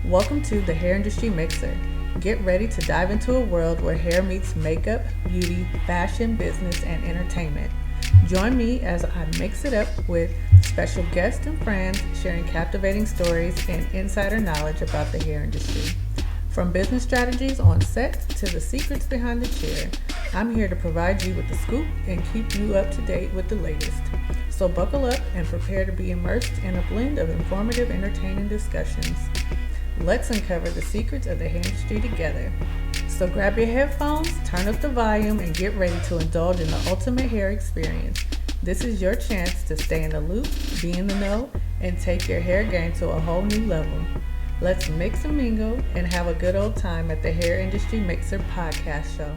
Welcome to the Hair Industry Mixer. Get ready to dive into a world where hair meets makeup, beauty, fashion, business, and entertainment. Join me as I mix it up with special guests and friends sharing captivating stories and insider knowledge about the hair industry. From business strategies on set to the secrets behind the chair, I'm here to provide you with the scoop and keep you up to date with the latest. So buckle up and prepare to be immersed in a blend of informative, entertaining discussions. Let's uncover the secrets of the hair industry together. So grab your headphones, turn up the volume, and get ready to indulge in the ultimate hair experience. This is your chance to stay in the loop, be in the know, and take your hair game to a whole new level. Let's mix and mingle and have a good old time at the Hair Industry Mixer podcast show.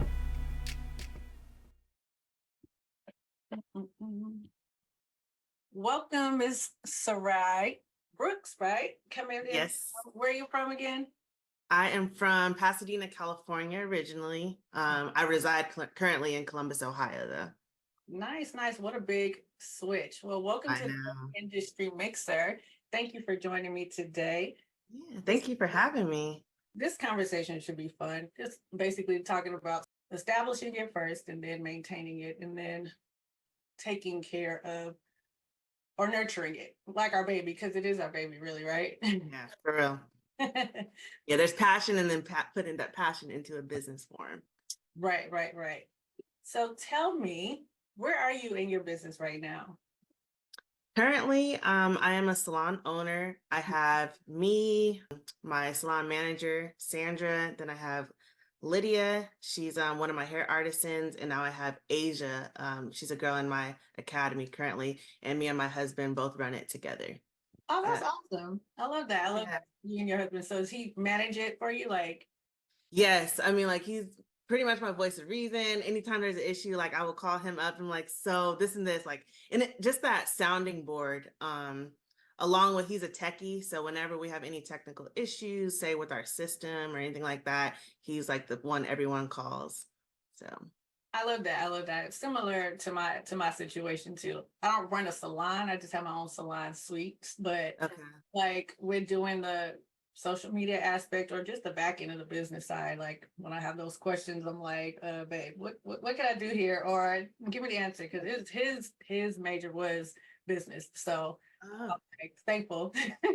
Welcome, Miss Sarai Brooks, right? Coming in. Yes. Where are you from again? I am from Pasadena, California, originally. I reside currently in Columbus, Ohio, though. Nice. What a big switch. Well, welcome I to the know. Industry Mixer. Thank you for joining me today. Yeah, thank you for having me. This conversation should be fun. Just basically talking about establishing it first and then maintaining it and then taking care of or nurturing it like our baby, because it is our baby, really, right? Yeah, for real. Yeah, there's passion and then putting that passion into a business form. Right. So tell me, where are you in your business right now? Currently, I am a salon owner. I have me, my salon manager, Sandra. Then I have Lydia. She's one of my hair artisans. And now I have Asia. She's a girl in my academy currently. And me and my husband both run it together. Oh, that's awesome. I love that. I love Yeah. you and your husband. So does he manage it for you? Like, Yes. I mean, like he's pretty much my voice of reason. Anytime there's an issue, like I will call him up and like, so this and this, like, and just that sounding board, along with he's a techie. So whenever we have any technical issues, say with our system or anything like that, he's like the one everyone calls. So I love that. I love that. Similar to my situation too. I don't run a salon. I just have my own salon suites. But okay. like we're doing the social media aspect or just the back end of the business side. Like when I have those questions, I'm like, babe, what can I do here? Or give me the answer, because it's his major was business. So Oh, I'm like thankful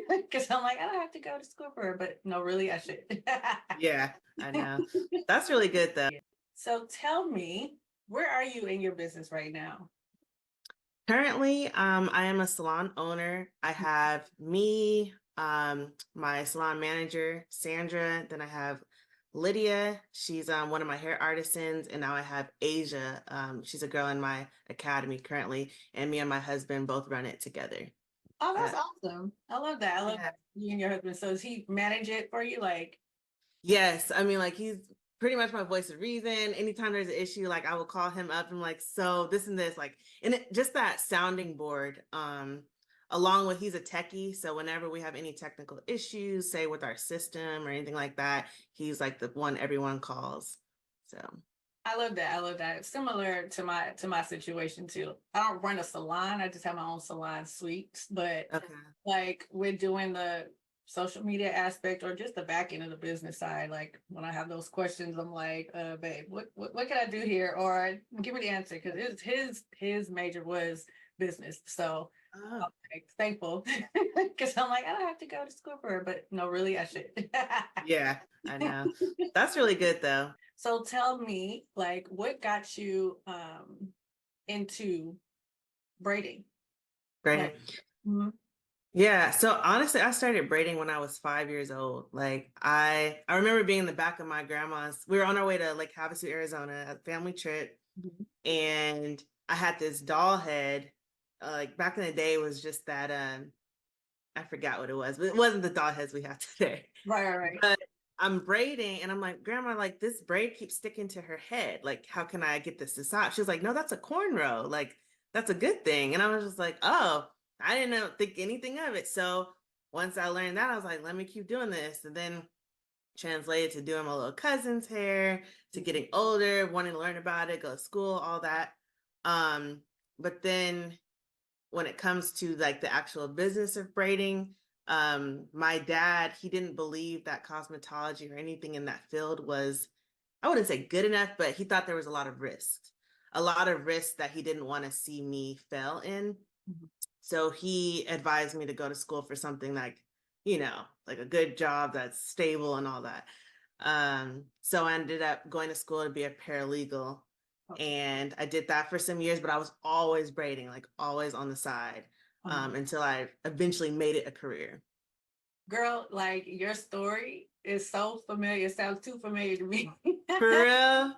because I'm like, I don't have to go to school for it, but no, really I should. yeah, I know. That's really good though. So tell me, where are you in your business right now? Currently, I am a salon owner. I have me, my salon manager, Sandra. Then I have Lydia. She's one of my hair artisans. And now I have Asia. She's a girl in my academy currently. And me and my husband both run it together. Oh, that's Uh, awesome. I love that. I love yeah. you and your husband. So does he manage it for you? Like, Yes. I mean, like he's pretty much my voice of reason. Anytime there's an issue, like I will call him up and like, so this and this, like, and just that sounding board, along with he's a techie. So whenever we have any technical issues, say with our system or anything like that, he's like the one everyone calls. So I love that. I love that. Similar to my situation too. I don't run a salon. I just have my own salon suites. But okay. like we're doing the social media aspect or just the back end of the business side. Like when I have those questions, I'm like, babe, what can I do here? Or give me the answer, because it's his major was business. So Oh, I'm like thankful because I'm like, I don't have to go to school for it, but no, really I should. yeah, I know. That's really good though. So tell me, like, what got you into braiding? Great. Like, mhm. Yeah, so honestly, I started braiding when I was 5 years old. Like I remember being in the back of my grandma's. We were on our way to Lake Havasu, Arizona, a family trip, Mhm. and I had this doll head. Like back in the day, it was just that I forgot what it was, but it wasn't the doll heads we have today. Right. But I'm braiding, and I'm like, Grandma, like this braid keeps sticking to her head. Like, how can I get this to stop? She was like, No, that's a cornrow. Like that's a good thing. And I was just like, Oh. I didn't think anything of it. So once I learned that, I was like, let me keep doing this. And then translated to doing my little cousin's hair, to getting older, wanting to learn about it, go to school, all that. But then when it comes to like the actual business of braiding, My dad, he didn't believe that cosmetology or anything in that field was, I wouldn't say good enough, but he thought there was a lot of risks that he didn't want to see me fail in. Mhm. So he advised me to go to school for something like, like a good job that's stable and all that. So I ended up going to school to be a paralegal. Okay. And I did that for some years, but I was always braiding, like always on the side, Uh-huh. until I eventually made it a career. Girl, like your story is so familiar. It sounds too familiar to me. For real?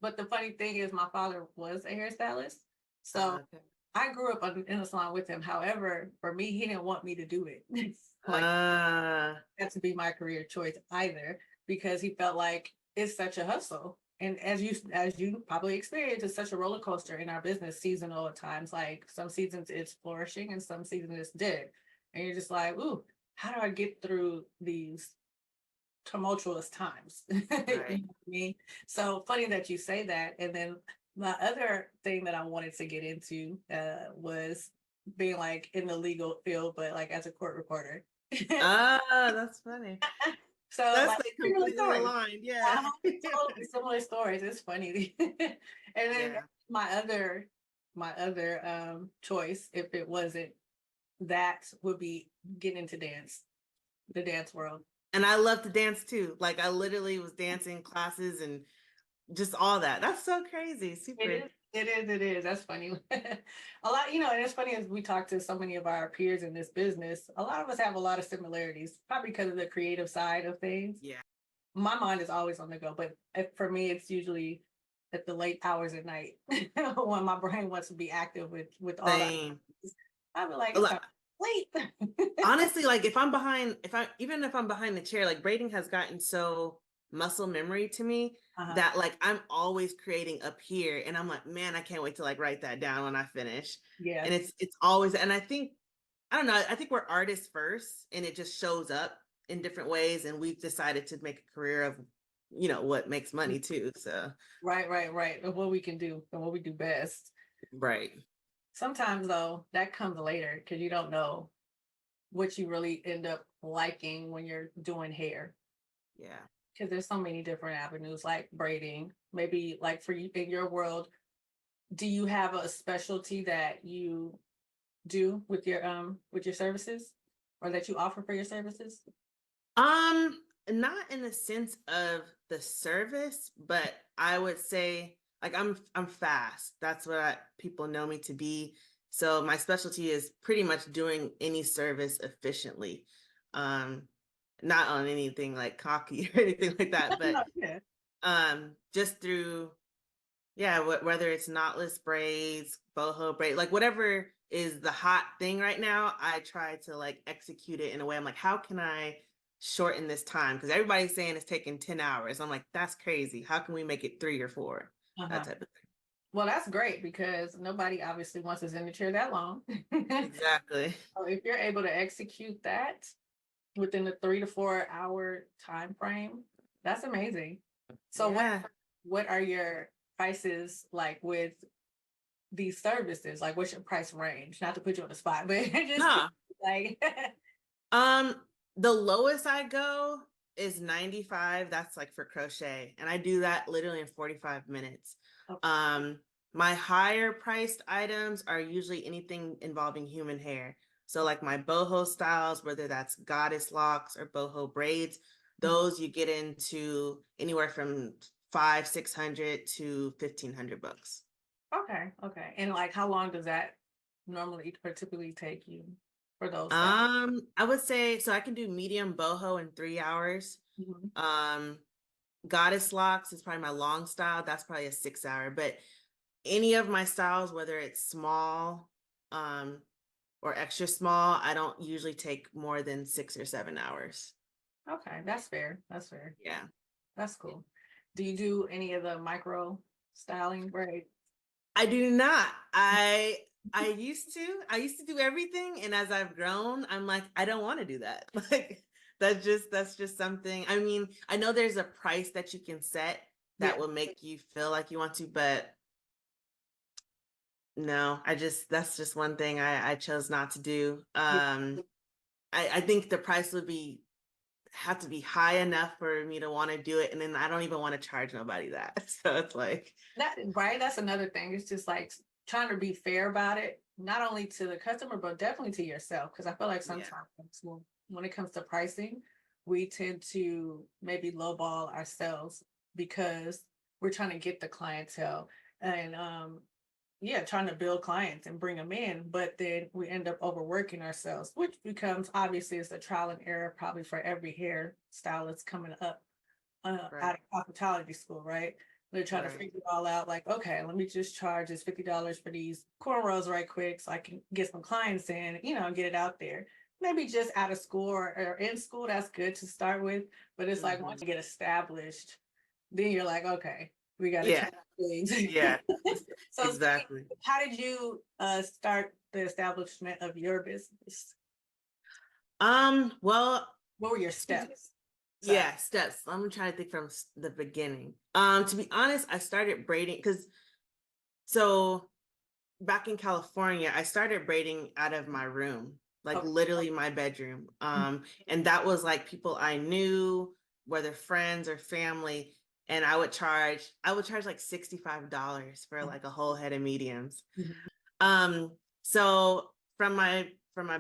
But the funny thing is, my father was a hairstylist. So Okay. I grew up in a salon with him. However, for me, he didn't want me to do it. Like, Uh, that to be my career choice either, because he felt like it's such a hustle. And as you probably experienced, it's such a roller coaster in our business, seasonal at times. Like some seasons it's flourishing and some seasons it's dead. And you're just like, ooh, how do I get through these tumultuous times? You know what right. I mean? So funny that you say that. And then my other thing that I wanted to get into was being like in the legal field, but like as a court reporter. Ah, that's funny. So That's like like similar completely stories. aligned. Yeah. Totally similar stories. It's funny. And then Yeah. my other my other choice, if it wasn't that, would be getting into the dance world. And I love to dance too. Like I literally was dancing classes and just all that. That's so crazy. It Super. is. It is. That's funny. A lot, and it's funny as we talk to so many of our peers in this business, a lot of us have a lot of similarities, probably because of the creative side of things. Yeah. My mind is always on the go, but for me, it's usually at the late hours at night when my brain wants to be active with all that. Same. I'll be like, A it's lot. time to sleep. Honestly, like even if I'm behind the chair, like braiding has gotten so muscle memory to me Uh-huh. that like I'm always creating up here and I'm like, man, I can't wait to like write that down when I finish. Yeah. And it's always, and I don't know, I think we're artists first and it just shows up in different ways and we've decided to make a career of, what makes money too. So, Right. Of what we can do and what we do best. right. Sometimes though, that comes later because you don't know what you really end up liking when you're doing hair. Yeah. Because there's so many different avenues like braiding. Maybe like for you in your world, do you have a specialty that you do with your services or that you offer for your services? Not in the sense of the service, but I would say like I'm fast. That's what people know me to be. So my specialty is pretty much doing any service efficiently. Um, not on anything like cocky or anything like that, but No, yeah. just through yeah, whether it's knotless braids, boho braid, like whatever is the hot thing right now, I try to like execute it in a way. I'm like, how can I shorten this time? Because everybody's saying it's taking 10 hours. I'm like, that's crazy. How can we make it 3 or 4? That Uh-huh. type of Well, that's great because nobody obviously wants us in the chair that long. thing. Exactly. So if you're able to execute that within the 3 to 4 hour time frame, that's amazing. So Yeah. what are your prices like with these services? Like what's your price range? Not to put you on the spot, but just Nah. like Um, the lowest I go is 95. That's like for crochet. And I do that literally in 45 minutes. okay. Um, my higher priced items are usually anything involving human hair. So like my boho styles, whether that's goddess locks or boho braids, those you get into anywhere from 600 to 1,500 bucks. Okay. And like how long does that normally or typically take you for those styles? I would say so I can do medium boho in 3 hours. Mhm. Um, Goddess locks is probably my long style. That's probably a 6 hour. But any of my styles, whether it's small, or extra small, I don't usually take more than 6 or 7 hours. Okay, that's fair. That's fair. Yeah. That's cool. Do you do any of the micro styling braid? I do not. I used to do everything, and as I've grown, I'm like, I don't want to do that. Like that's just something. I mean, I know there's a price that you can set that Yeah. will make you feel like you want to, but no, that's just one thing I chose not to do. Yeah. I think the price would have to be high enough for me to want to do it. And then I don't even want to charge nobody that. So it's like, that, right? That's another thing. It's just like trying to be fair about it, not only to the customer, but definitely to yourself. Because I feel like yeah, sometimes when it comes to pricing, we tend to maybe lowball ourselves because we're trying to get the clientele and yeah, trying to build clients and bring them in, but then we end up overworking ourselves, which becomes obviously it's a trial and error probably for every hair stylist coming up out right, of hospitality school, right? They're trying to right. figure it all out. Like, okay, let me just charge this $50 for these cornrows right quick, so I can get some clients in, get it out there. Maybe just out of school or in school, that's good to start with. But it's like once Hmm. you get established, then you're like, okay, we got to Yeah, change things. yeah, So, exactly. how did you start the establishment of your business? Well, What were your steps? Sorry. yeah, steps. I'm trying to think from the beginning. To be honest, I started braiding because so back in California, I started braiding out of my room, like Okay. literally my bedroom. And that was like people I knew, whether friends or family, and I would charge like $65 for like a whole head of mediums. Mhm. Um, so from my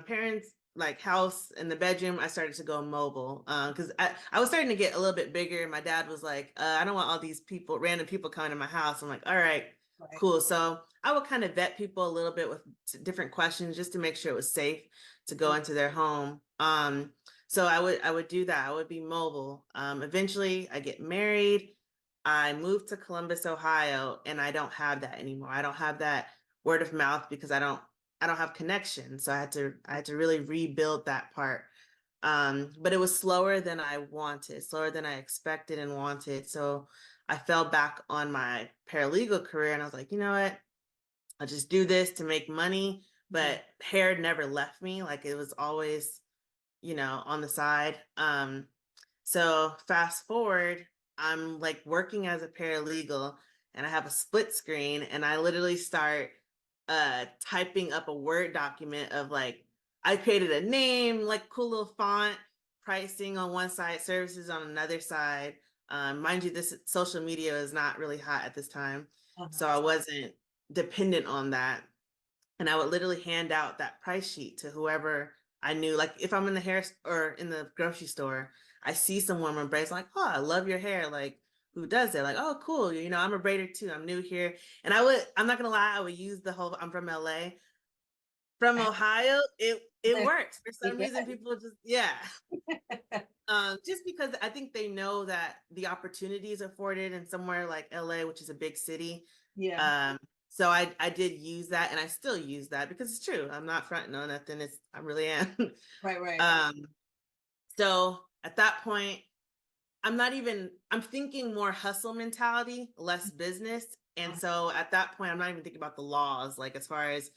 parents' like house in the bedroom, I started to go mobile. Because I was starting to get a little bit bigger. My dad was like, I don't want all these people, random people coming to my house. I'm like, all right, Right. cool. So I would kind of vet people a little bit with different questions just to make sure it was safe to go into their home. So I would do that. I would be mobile. Eventually I get married. I moved to Columbus, Ohio, and I don't have that anymore. I don't have that word of mouth because I don't have connection. So I had to really rebuild that part. But it was slower than I wanted, slower than I expected and wanted. So I fell back on my paralegal career and I was like, you know what? I'll just do this to make money. Mhm. But hair never left me. Like it was always, on the side. So fast forward, I'm like working as a paralegal and I have a split screen and I literally start typing up a Word document of like I created a name, like cool little font, pricing on one side, services on another side. Mind you, this social media is not really hot at this time. So Uh-huh. I wasn't dependent on that. And I would literally hand out that price sheet to whoever I knew. Like if I'm in the hair or in the grocery store, I see someone with braids, like, oh, I love your hair. Like, who does it? Like, oh, cool. I'm a braider too. I'm new here. And I'm not gonna lie, I would use the whole I'm from LA. From Ohio, it works. For some reason, people just yeah. Just because I think they know that the opportunities afforded in somewhere like LA, which is a big city. Yeah. Um, so I did use that and I still use that because it's true. I'm not fronting on nothing. I really am. Right, right. um, so at that point, I'm thinking more hustle mentality, less business. And Uh-huh. so at that point, I'm not even thinking about the laws, like as far as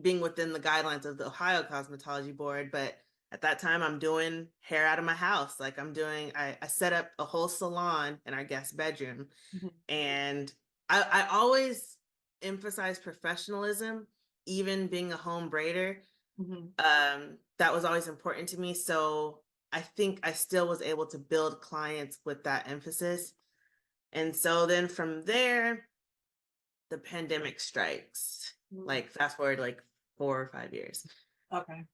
being within the guidelines of the Ohio Cosmetology Board. But at that time, I'm doing hair out of my house. Like I set up a whole salon in our guest bedroom. Mhm. And I always emphasize professionalism, even being a home braider. Mhm. That was always important to me. So I think I still was able to build clients with that emphasis. And so then from there, the pandemic strikes, Mhm. like fast forward like 4 or 5 years. Okay.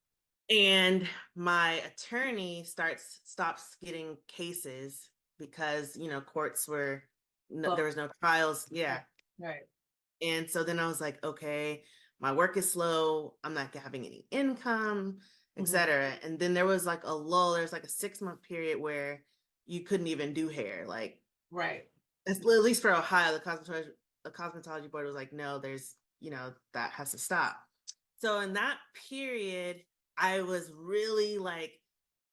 And my attorney stops getting cases because, courts were, no, Well, there was no trials. right, Yeah. right. And so then I was like, okay, my work is slow. I'm not having any income, Mhm. etc. And then there was like a lull. There's like a 6 month period where you couldn't even do hair. Like Right. at least for Ohio, the cosmetology board was like, no, that has to stop. So in that period, I was really like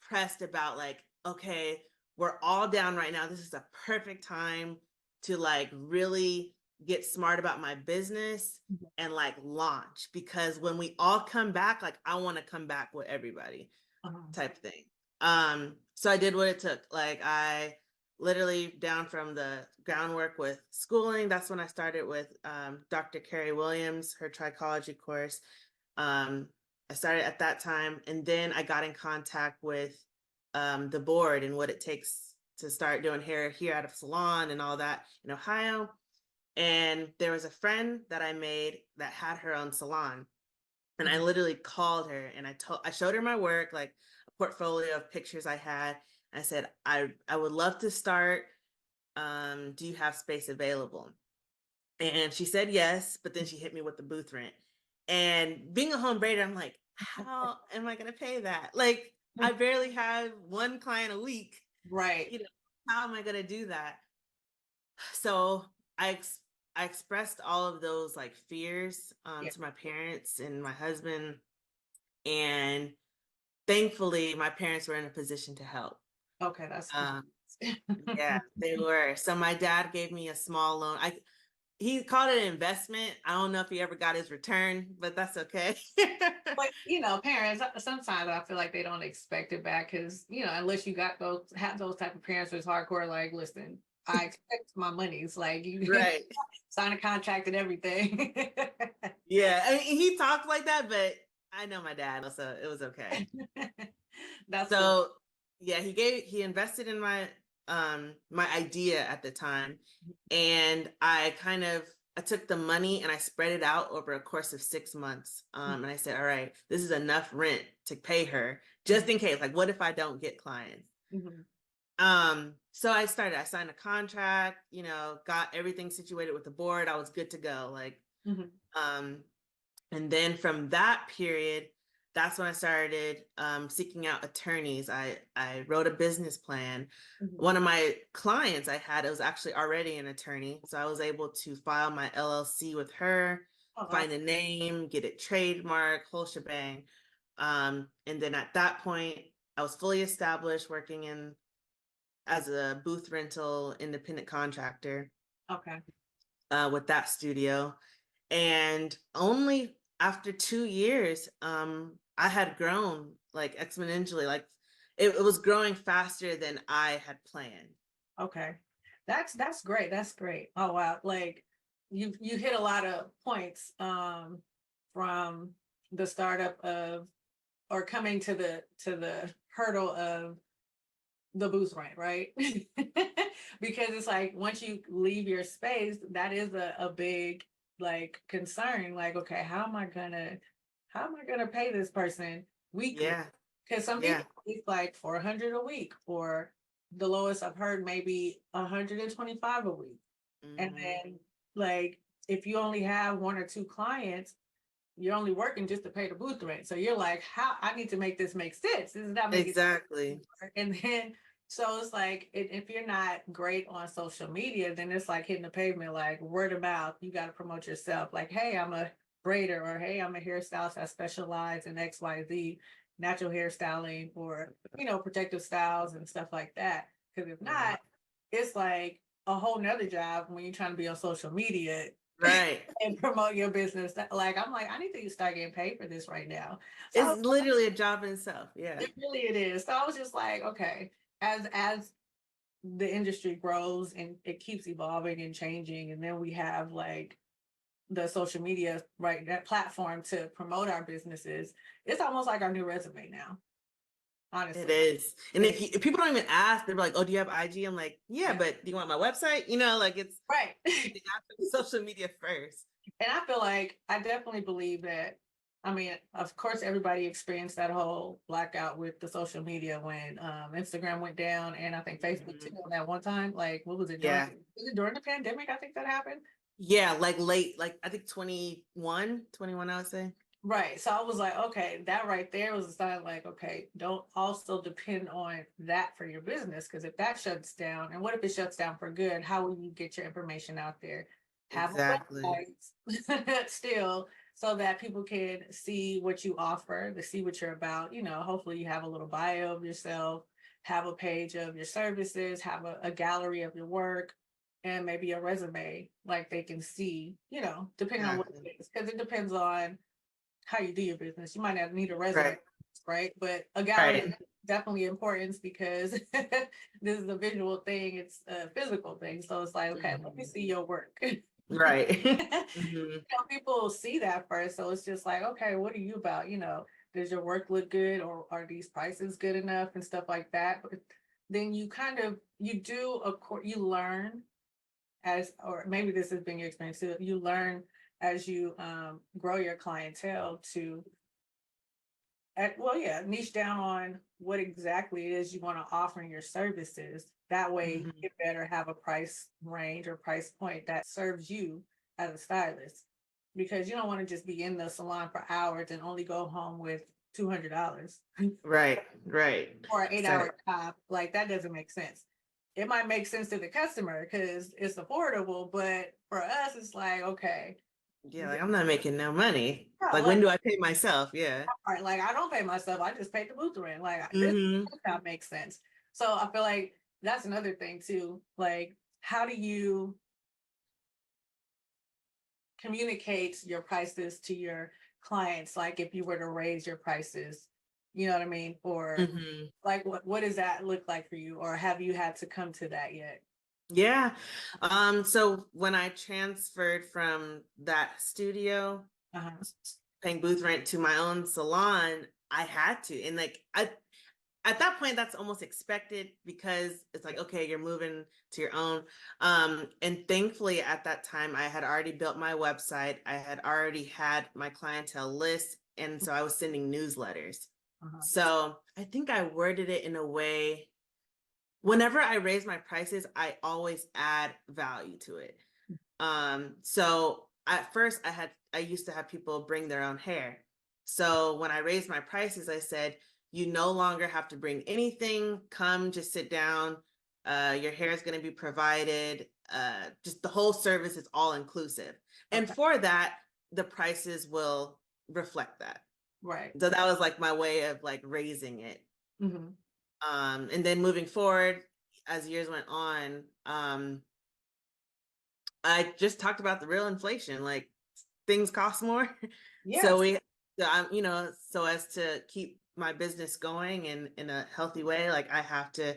pressed about like, okay, we're all down right now. This is a perfect time to like really get smart about my business Mhm. and like launch because when we all come back, like I want to come back with everybody Uh-huh. type thing. So I did what it took. Like I literally down from the groundwork with schooling. That's when I started with Dr. Carrie Williams, her trichology course. Um, I started at that time, and then I got in contact with the board and what it takes to start doing hair here at a salon and all that in Ohio. And there was a friend that I made that had her own salon. And I literally called her and I showed her my work, like a portfolio of pictures I had. I said, I would love to start. Do you have space available? And she said yes, but then she hit me with the booth rent. And being a home braider, I'm like, how am I gonna pay that? Like, I barely have one client a week. Right. You know, how am I gonna do that? So I expressed all of those like fears Yeah. to my parents and my husband, and thankfully my parents were in a position to help. Okay, that's Um, nice. yeah, they were. So my dad gave me a small loan. He called it an investment. I don't know if he ever got his return, but that's okay. But parents sometimes I feel like they don't expect it back because unless you got those type of parents who's hardcore, like, listen, I expect my money. It's like you Right. sign a contract and everything. Yeah. I mean, he talked like that, but I know my dad, so it was okay. That's good. So yeah, he invested in my idea at the time, and I took the money and I spread it out over a course of 6 months. And I said, all right, this is enough rent to pay her just in case. Like, what if I don't get clients? Mhm. So I signed a contract, got everything situated with the board. I was good to go. Like, Mhm. um, and then from that period, that's when I started seeking out attorneys. I wrote a business plan. Mhm. One of my clients I had, it was actually already an attorney. So I was able to file my LLC with her, Oh, find a name, get it trademarked, whole shebang. And then at that point, I was fully established working in as a booth rental independent contractor okay. with that studio. And only after 2 years, I had grown like exponentially. Like it was growing faster than I had planned. Okay. That's great. That's great. Oh wow. Like you hit a lot of points from the startup of or coming to the hurdle of the booth rent, right? Because it's like once you leave your space, that is a big like concern. Like, okay, how am I gonna pay this person weekly? Yeah, Because some yeah, people it's like 400 a week, or the lowest I've heard maybe 125 a week. And hmm, then like if you only have one or two clients, you're only working just to pay the booth rent. So you're like, how I need to make this make sense. This is not making exactly. sense. And then so it's like if you're not great on social media, then it's like hitting the pavement, like word of mouth. You got to promote yourself. Like, hey, I'm a braider, or hey, I'm a hairstylist. I specialize in XYZ, natural hairstyling, or protective styles and stuff like that. Because if Right, not, it's like a whole nother job when you're trying to be on social media right. and promote your business. Like I'm like, I need to start getting paid for this right now. So It's literally a job in itself. Yeah, it is. So I was just like, okay, as the industry grows and it keeps evolving and changing, and then we have like the social media, right, that platform to promote our businesses. It's almost like our new resume now, it honestly. is. And It is. if people don't even ask, they're like, "Oh, do you have IG?" I'm like, "Yeah, Yeah. but do you want my website?" Like it's Right. they have to be social media first. And I feel like I definitely believe that. I mean, of course, everybody experienced that whole blackout with the social media when Instagram went down, and I think Facebook too. Mhm. On that one time, like, what was it during? Yeah. Was it during the pandemic? I think that happened. Yeah, like late, like I think 21, I would say. Right. So I was like, okay, that right there was a sign like, okay, don't also depend on that for your business. Because if that shuts down, and what if it shuts down for good? How will you get your information out there? Have a Exactly. website still so that people can see what you offer, to see what you're about. Hopefully you have a little bio of yourself, have a page of your services, have a gallery of your work, and maybe a resume like they can see, depending on what Exactly. it is. Because it depends on how you do your business. You might not need a resume, Right. right? But a gallery is Right. definitely important because this is a visual thing, it's a physical thing. So it's like, okay, let me Mhm. see your work. Right. hmm People see that first. So it's just like, okay, what are you about? does your work look good, or are these prices good enough and stuff like that. But then you kind of you learn as, or maybe this has been your experience too, you learn as you grow your clientele to niche down on what exactly it is you want to offer in your services. That way Mhm. you better have a price range or price point that serves you as a stylist, because you don't want to just be in the salon for hours and only go home with $200 Right, right. or an 8 hour So job. Like, that doesn't make sense. It might make sense to the customer because it's affordable, but for us, it's like, okay, yeah, like I'm not making no money. yeah, Like when like, do I pay myself? Yeah. all right, like I don't pay myself. I just pay the booth rent. Like, this Hmm. does not make sense. So I feel like that's another thing too. Like, how do you communicate your prices to your clients? Like, if you were to raise your prices, you know what I mean? Or Hmm. like, what does that look like for you? Or have you had to come to that yet? Yeah. So when I transferred from that studio Uh-huh. paying booth rent to my own salon, I had to. And like I at that point that's almost expected because it's like, okay, you're moving to your own. And thankfully at that time I had already built my website. I had already had my clientele list. And so I was sending newsletters. Uh-huh. So I think I worded it in a way, whenever I raise my prices, I always add value to it. So at first I used to have people bring their own hair. So when I raised my prices, I said, you no longer have to bring anything. Come, just sit down. Your hair is going to be provided. Just the whole service is all inclusive. And Okay. for that, the prices will reflect that. Right. So that was like my way of like raising it. Mm-hmm. And then moving forward, as years went on, I just talked about the real inflation, like things cost more. So Yes. we, so I'm, so as to keep my business going in a healthy way, like I have to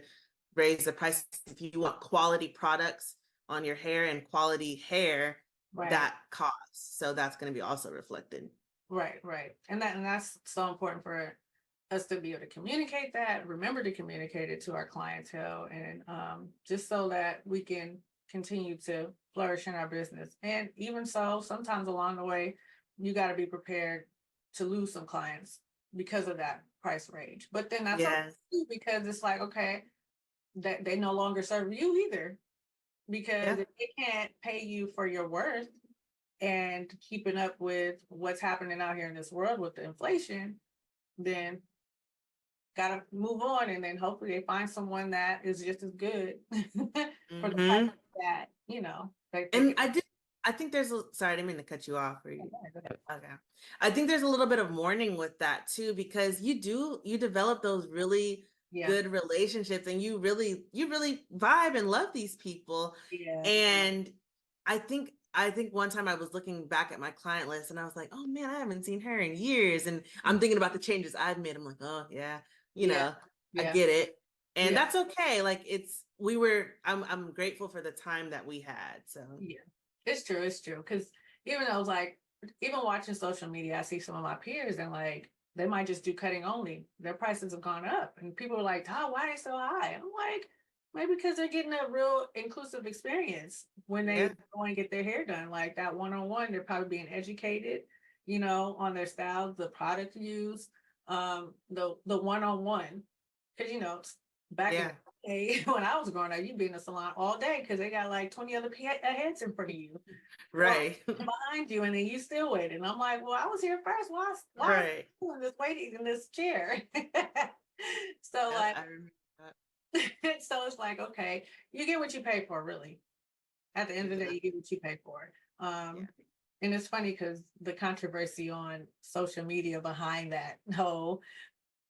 raise the price. If you want quality products on your hair and quality hair, Right. that costs. So that's going to be also reflected. Right. Right. And that's so important for us to be able to communicate that, remember to communicate it to our clientele, and just so that we can continue to flourish in our business. And even so, sometimes along the way, you got to be prepared to lose some clients because of that price range. But then that's okay Yes. too, because it's like, okay, that they no longer serve you either, because Yeah. if they can't pay you for your worth and keeping up with what's happening out here in this world with the inflation, then gotta move on, and then hopefully they find someone that is just as good for the price Hmm. that they And can. I think there's sorry, I didn't mean to cut you off. Or you, Go ahead. okay. I think there's a little bit of mourning with that too, because you develop those really Yeah, good relationships and you really vibe and love these people. yeah. And I think one time I was looking back at my client list and I was like, oh man, I haven't seen her in years. And I'm thinking about the changes I've made. I'm like, oh yeah, Yeah, I yeah, get it. And yeah, that's okay. Like I'm grateful for the time that we had. So yeah. It's true, it's true. Because even though, like, even watching social media, I see some of my peers and like they might just do cutting only. Their prices have gone up, and people are like, "Oh, why are they so high?" I'm like, maybe because they're getting a real inclusive experience when yeah. they go and get their hair done. Like that one-on-one, they're probably being educated, on their styles, the product used, the one-on-one. Because back in Yeah. the day when I was growing up, you'd be in the salon all day because they got like 20 other heads in front of you or Right. behind you, and then you still waiting. And I'm like, well, I was here first. Why is Right. doing this waiting in this chair? So Yep, like, I remember that. so it's like, okay, you get what you pay for, really. At the end of the day, you get what you pay for. Yeah. And it's funny because the controversy on social media behind that whole,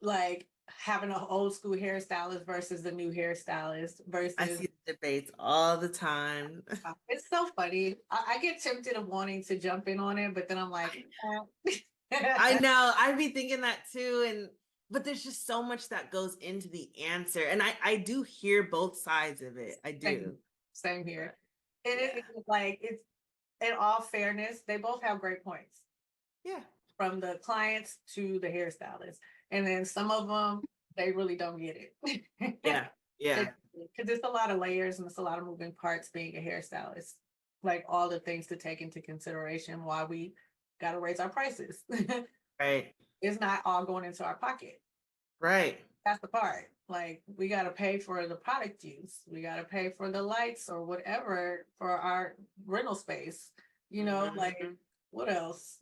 like, having an old school hairstylist versus the new hairstylist I versus see the debates all the time. it's so funny. I get tempted of wanting to jump in on it, but then I'm like, I know. I'd be thinking that too. But there's just so much that goes into the answer. And I do hear both sides of it. I same, do. same But here. And yeah. it's like, it's in all fairness, they both have great points. Yeah. from the clients to the hairstylist. And then some of them, they really don't get it. Yeah. Yeah. Because it's a lot of layers and it's a lot of moving parts being a hairstylist. Like all the things to take into consideration why we got to raise our prices. Right. It's not all going into our pocket. Right. That's the part. Like we got to pay for the product use. We got to pay for the lights or whatever for our rental space. You know, like Mhm. what else?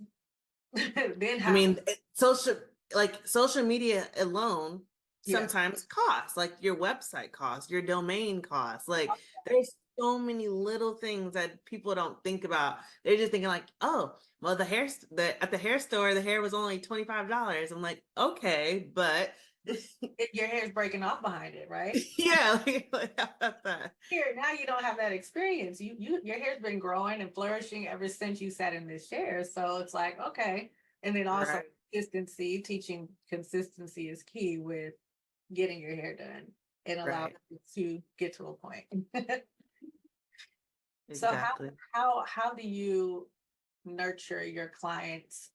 Then I how? mean, social media alone Yeah. sometimes costs, like your website costs, your domain costs. Like there's so many little things that people don't think about. They're just thinking like, oh, well, at the hair store, the hair was only $25. I'm like, okay, but Your hair's breaking off behind it, right? yeah, like, how about that? Here now you don't have that experience. Your hair's been growing and flourishing ever since you sat in this chair. So it's like, okay. And then also Right, consistency, teaching consistency is key with getting your hair done and allow right, it to get to a point. So exactly. how do you nurture your clients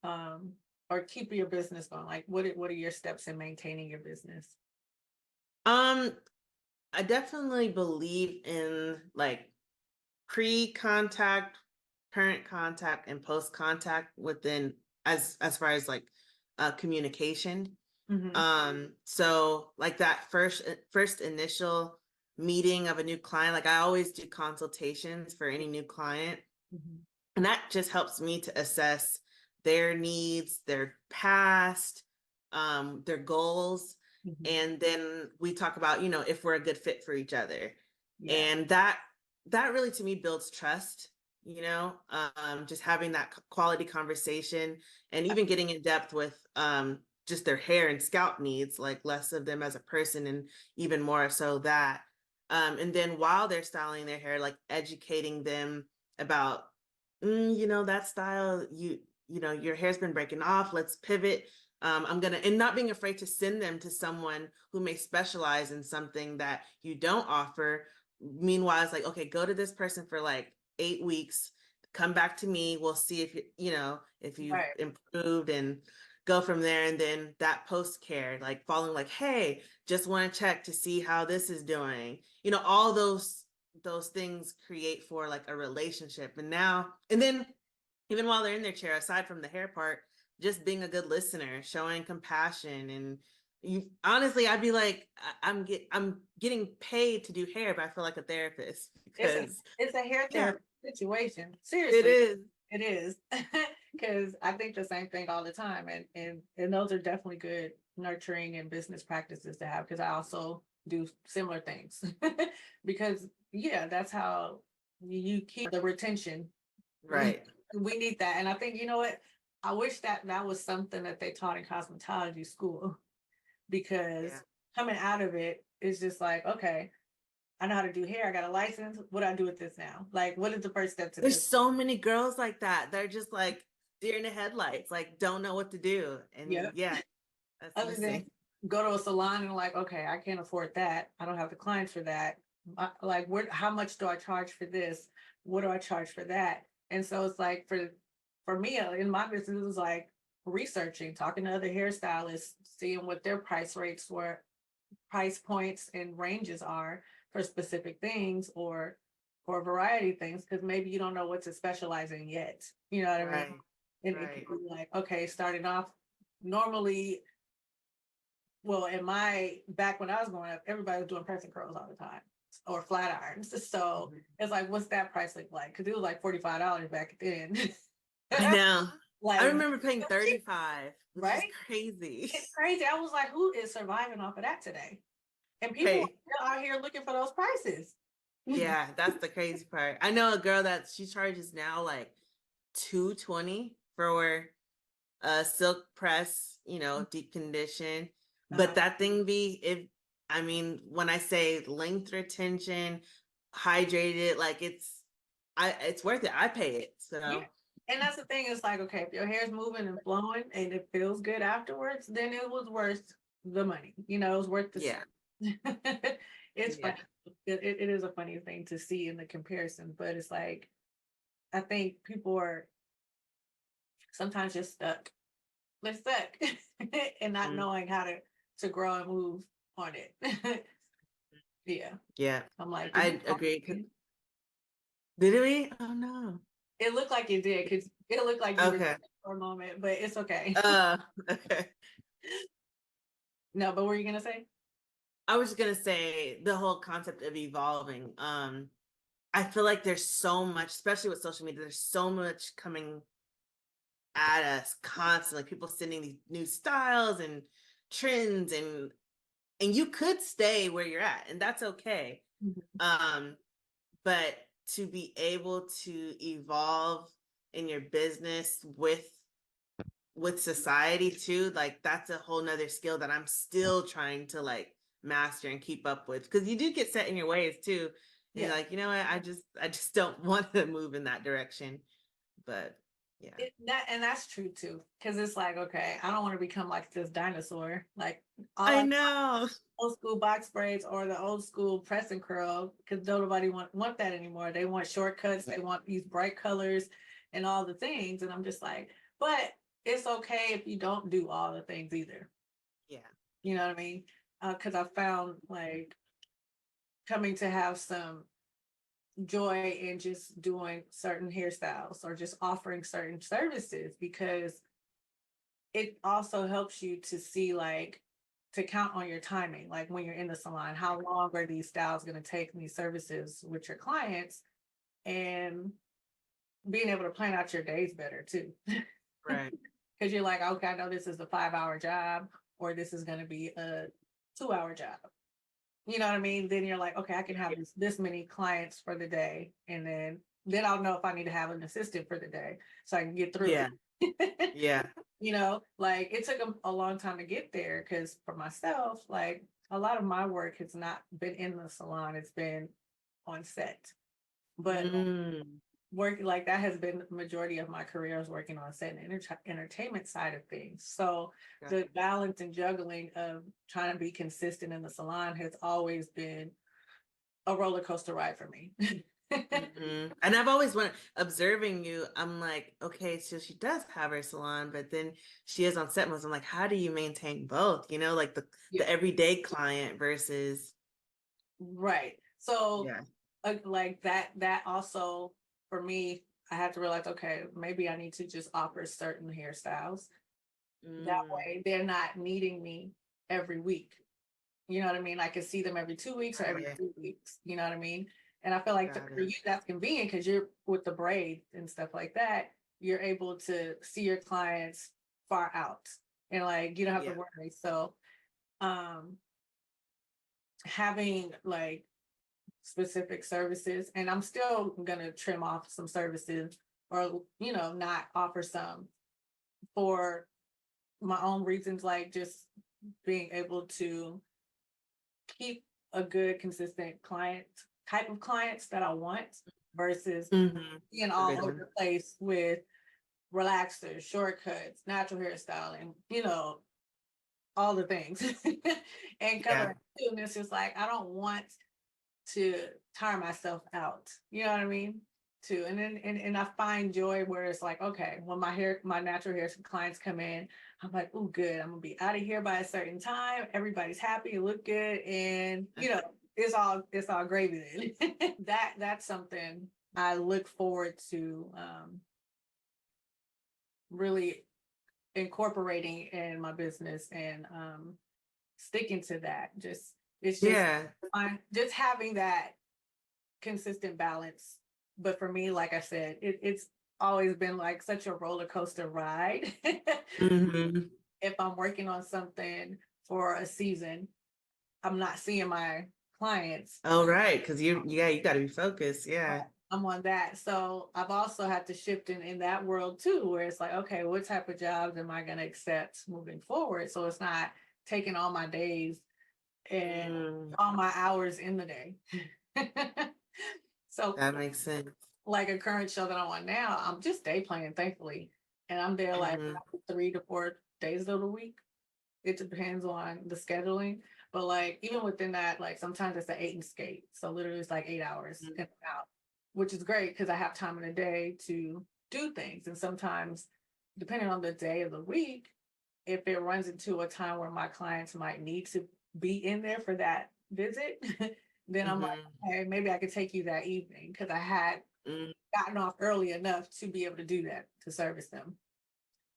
or keep your business going? Like what are your steps in maintaining your business? Um, I definitely believe in like pre-contact, current contact, and post-contact within as far as like communication. Mhm. So like that first initial meeting of a new client, like I always do consultations for any new client, Mhm. and that just helps me to assess their needs, their past, their goals, Mhm. and then we talk about, if we're a good fit for each other. Yeah. And that really to me builds trust, just having that quality conversation and even getting in depth with just their hair and scalp needs, like less of them as a person and even more so that. And then while they're styling their hair, like educating them about that style, your hair's been breaking off, let's pivot. And not being afraid to send them to someone who may specialize in something that you don't offer. Meanwhile, it's like, okay, go to this person for like 8 weeks, come back to me, we'll see if you've Right. improved, and go from there. And then that post care, like following, like, hey, just want to check to see how this is doing. All those things create for like a relationship. And then even while they're in their chair, aside from the hair part, just being a good listener, showing compassion. And you honestly, I'd be like, I'm getting paid to do hair, but I feel like a therapist It's a because it's a hair yeah, therapy situation. it Seriously, is. it is. Because I think the same thing all the time, and those are definitely good nurturing and business practices to have. Because I also do similar things. Because yeah, that's how you keep the retention. Right. We need that, and I think you know what. I wish that was something that they taught in cosmetology school Yeah. because coming out of it is just like okay. I know how to do hair. I got a license. What do I do with this now? Like, what is the first step to There's this? so many girls like that. They're just like deer in the headlights, like don't know what to do. And Yeah. yeah, that's Other than missing. go to a salon and like, okay, I can't afford that. I don't have the clients for that. Like, how much do I charge for this? What do I charge for that? And so it's like for me in my business, it was like researching, talking to other hairstylists, seeing what their price points and ranges are for specific things or for a variety of things because maybe you don't know what to specialize in yet. You know what I mean? Right. And it Right. could be like, okay, starting off normally, well, in my back when I was growing up, everybody was doing pressing curls all the time or flat irons. So Mhm. it's like, what's that price look like? Because it was like $45 back then. I know. I Like, remember paying 35, which is right? crazy. It's crazy. I was like, who is surviving off of that today? And people are Hey, still out here looking for those prices. yeah, that's the crazy part. I know a girl that she charges now like 220 for a silk press, deep condition. But Uh-huh. that thing be if I mean, when I say length retention, hydrated, like it's worth it. I pay it. Yeah. So And that's the thing, it's like, okay, if your hair's moving and flowing and it feels good afterwards, then it was worth the money. It was worth the yeah, it's yeah. funny. It is a funny thing to see in the comparison, but it's like I think people are sometimes just stuck Let's stuck and not Mm, knowing how to grow and move on it. Yeah. yeah, I'm like, did we I agree. Did we? Oh no. it looked like it did because it looked like you were Okay. for a moment, but it's okay. Uh, okay. No, but what were you gonna say? I was just gonna say the whole concept of evolving. I feel like there's so much, especially with social media, there's so much coming at us constantly. People sending these new styles and trends, and you could stay where you're at, and that's okay. Mhm. Um, but to be able to evolve in your business with society too, like that's a whole nother skill that I'm still trying to like master and keep up with, because you do get set in your ways too, and you're Yeah. like, you know what, I just don't want to move in that direction. But yeah. That's true too. Cause it's like, okay, I don't want to become like this dinosaur. Like all I I know. old school box braids or the old school press and curl, because nobody want that anymore. They want shortcuts, they want these bright colors and all the things. And I'm just like, but it's okay if you don't do all the things either. Yeah. You know what I mean? Because I found like coming to have some joy in just doing certain hairstyles or just offering certain services because it also helps you to see like to count on your timing, like when you're in the salon, how long are these styles going to take and these services with your clients, and being able to plan out your days better too. Right. Because you're like, okay, I know this is a 5 hour job or this is going to be a 2 hour job. You know what I mean? Then you're like, okay, I can have this many clients for the day, and then I'll know if I need to have an assistant for the day so I can get through Yeah. it. Yeah. You know, like it took a long time to get there because for myself, like a lot of my work has not been in the salon, it's been on set. But Mm, working like that has been the majority of my career is working on set and entertainment side of things. So got the balance and juggling of trying to be consistent in the salon has always been a roller coaster ride for me. And I've always wanted, observing you, I'm like, okay, so she does have her salon, but then she is on set most. I'm like, how do you maintain both? You know, like Yeah, the everyday client versus right. So yeah. like that also for me, I had to realize, okay, maybe I need to just offer certain hairstyles. That Mm, way they're not needing me every week. You know what I mean? I can see them every 2 weeks or every right. 3 weeks. You know what I mean? And I feel like Got for it. you, that's convenient because you're with the braid and stuff like that. You're able to see your clients far out and like you don't have to Yeah. worry. So, um, having like specific services, and I'm still gonna trim off some services or, not offer some for my own reasons, like just being able to keep a good, consistent client type of clients that I want versus Mm-hmm. being A all big over one. the place with relaxers, shortcuts, natural hairstyling, all the things and Yeah. coloring too. And it's just like, I don't want to tire myself out. You know what I mean? Too. And then and I find joy where it's like, okay, when my natural hair clients come in, I'm like, oh good, I'm gonna be out of here by a certain time. Everybody's happy, it look good, and it's all gravy then. That's something I look forward to really incorporating in my business and sticking to that. Just it's just Yeah. just having that consistent balance. But for me, like I said, it's always been like such a roller coaster ride. Mm-hmm. If I'm working on something for a season, I'm not seeing my clients. Oh, right. Because you got to be focused. Yeah. I'm on that. So I've also had to shift in that world too, where it's like, okay, what type of jobs am I going to accept moving forward? So it's not taking all my days and Mm, all my hours in the day. So that makes sense. like a current show that I'm on now, I'm just day playing, thankfully. And I'm there like Mm-hmm. 3 to 4 days of the week. It depends on the scheduling. But like even within that, like sometimes it's an 8 and skate. So literally it's like 8 hours in and out, which is great because I have time in the day to do things. And sometimes, depending on the day of the week, if it runs into a time where my clients might need to be in there for that visit, then I'm like, Mm-hmm. hey, maybe I could take you that evening because I had gotten off early enough to be able to do that to service them.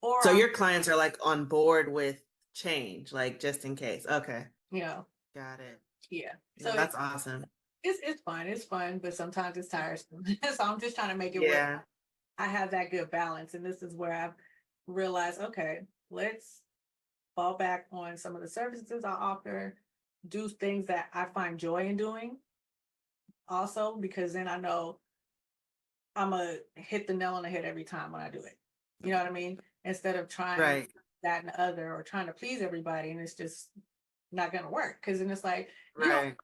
Or So I'm, your clients are like on board with change, like just in case. Okay. you know, Got it. yeah. No, So that's awesome. it's fun. It's fun, but sometimes it's tiresome. So I'm just trying to make it where Yeah. I have that good balance. And this is where I've realized, okay, let's fall back on some of the services I offer, do things that I find joy in doing also, because then I know I'm gonna hit the nail on the head every time when I do it. You know what I mean? Instead of trying Right. that and the other or trying to please everybody and it's just not gonna work. Cause then it's like Right.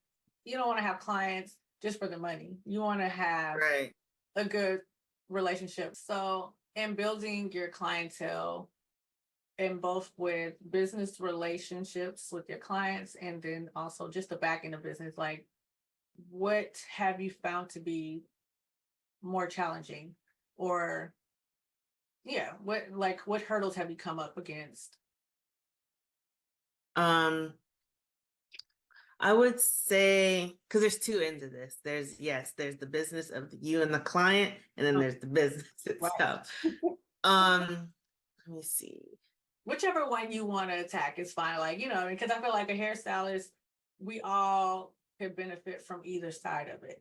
you don't want to have clients just for the money. You want to have Right. a good relationship. So in building your clientele in both with business relationships with your clients and then also just the back end of business, like what have you found to be more challenging or yeah, what hurdles have you come up against? Um, I would say because there's two ends of this. There's yes, there's the business of you and the client, and then Oh, there's the business right. itself. Um, Let me see. Whichever one you want to attack is fine. Like, because I feel like a hairstylist, we all could benefit from either side of it,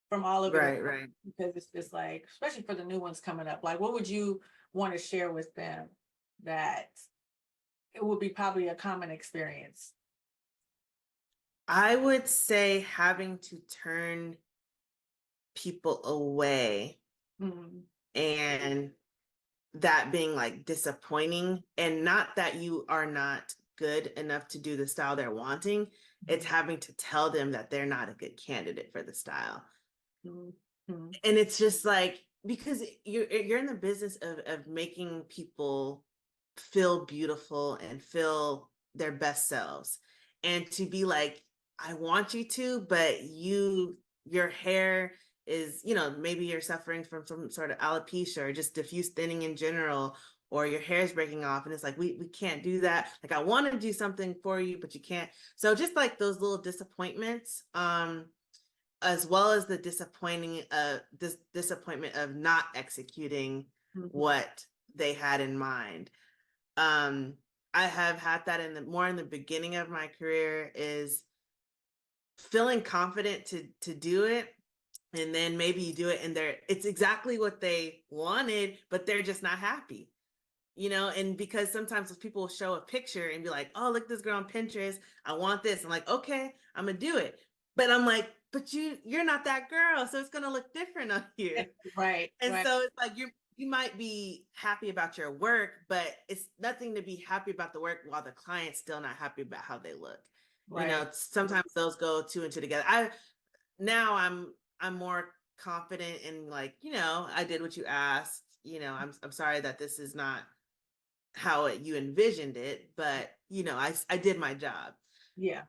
from all of it, Right, right. because it's just like, especially for the new ones coming up, like, what would you want to share with them that it would be probably a common experience? I would say having to turn people away Mhm. and that being like disappointing, and not that you are not good enough to do the style they're wanting. It's Mhm. having to tell them that they're not a good candidate for the style. Mhm. Mhm. And it's just like because you're in the business of making people feel beautiful and feel their best selves, and to be like, I want you to, but your hair is, maybe you're suffering from some sort of alopecia or just diffuse thinning in general, or your hair is breaking off, and it's like we can't do that. Like, I want to do something for you, but you can't. So just like those little disappointments, as well as the disappointment of not executing Mhm. what they had in mind. um I have had that in the beginning of my career, is feeling confident to do it, and then maybe you do it and it's exactly what they wanted, but they're just not happy. And because sometimes people will show a picture and be like, oh, look at this girl on Pinterest, I want this. I'm like, okay, I'm gonna do it. But I'm like, but you're not that girl, so it's gonna look different on you. Right, And right, so it's like you might be happy about your work, but it's nothing to be happy about the work while the client's still not happy about how they look. right. Sometimes those go two and two together. I'm more confident in, like, I did what you asked. I'm sorry that this is not how you envisioned it, but I did my job. Yeah,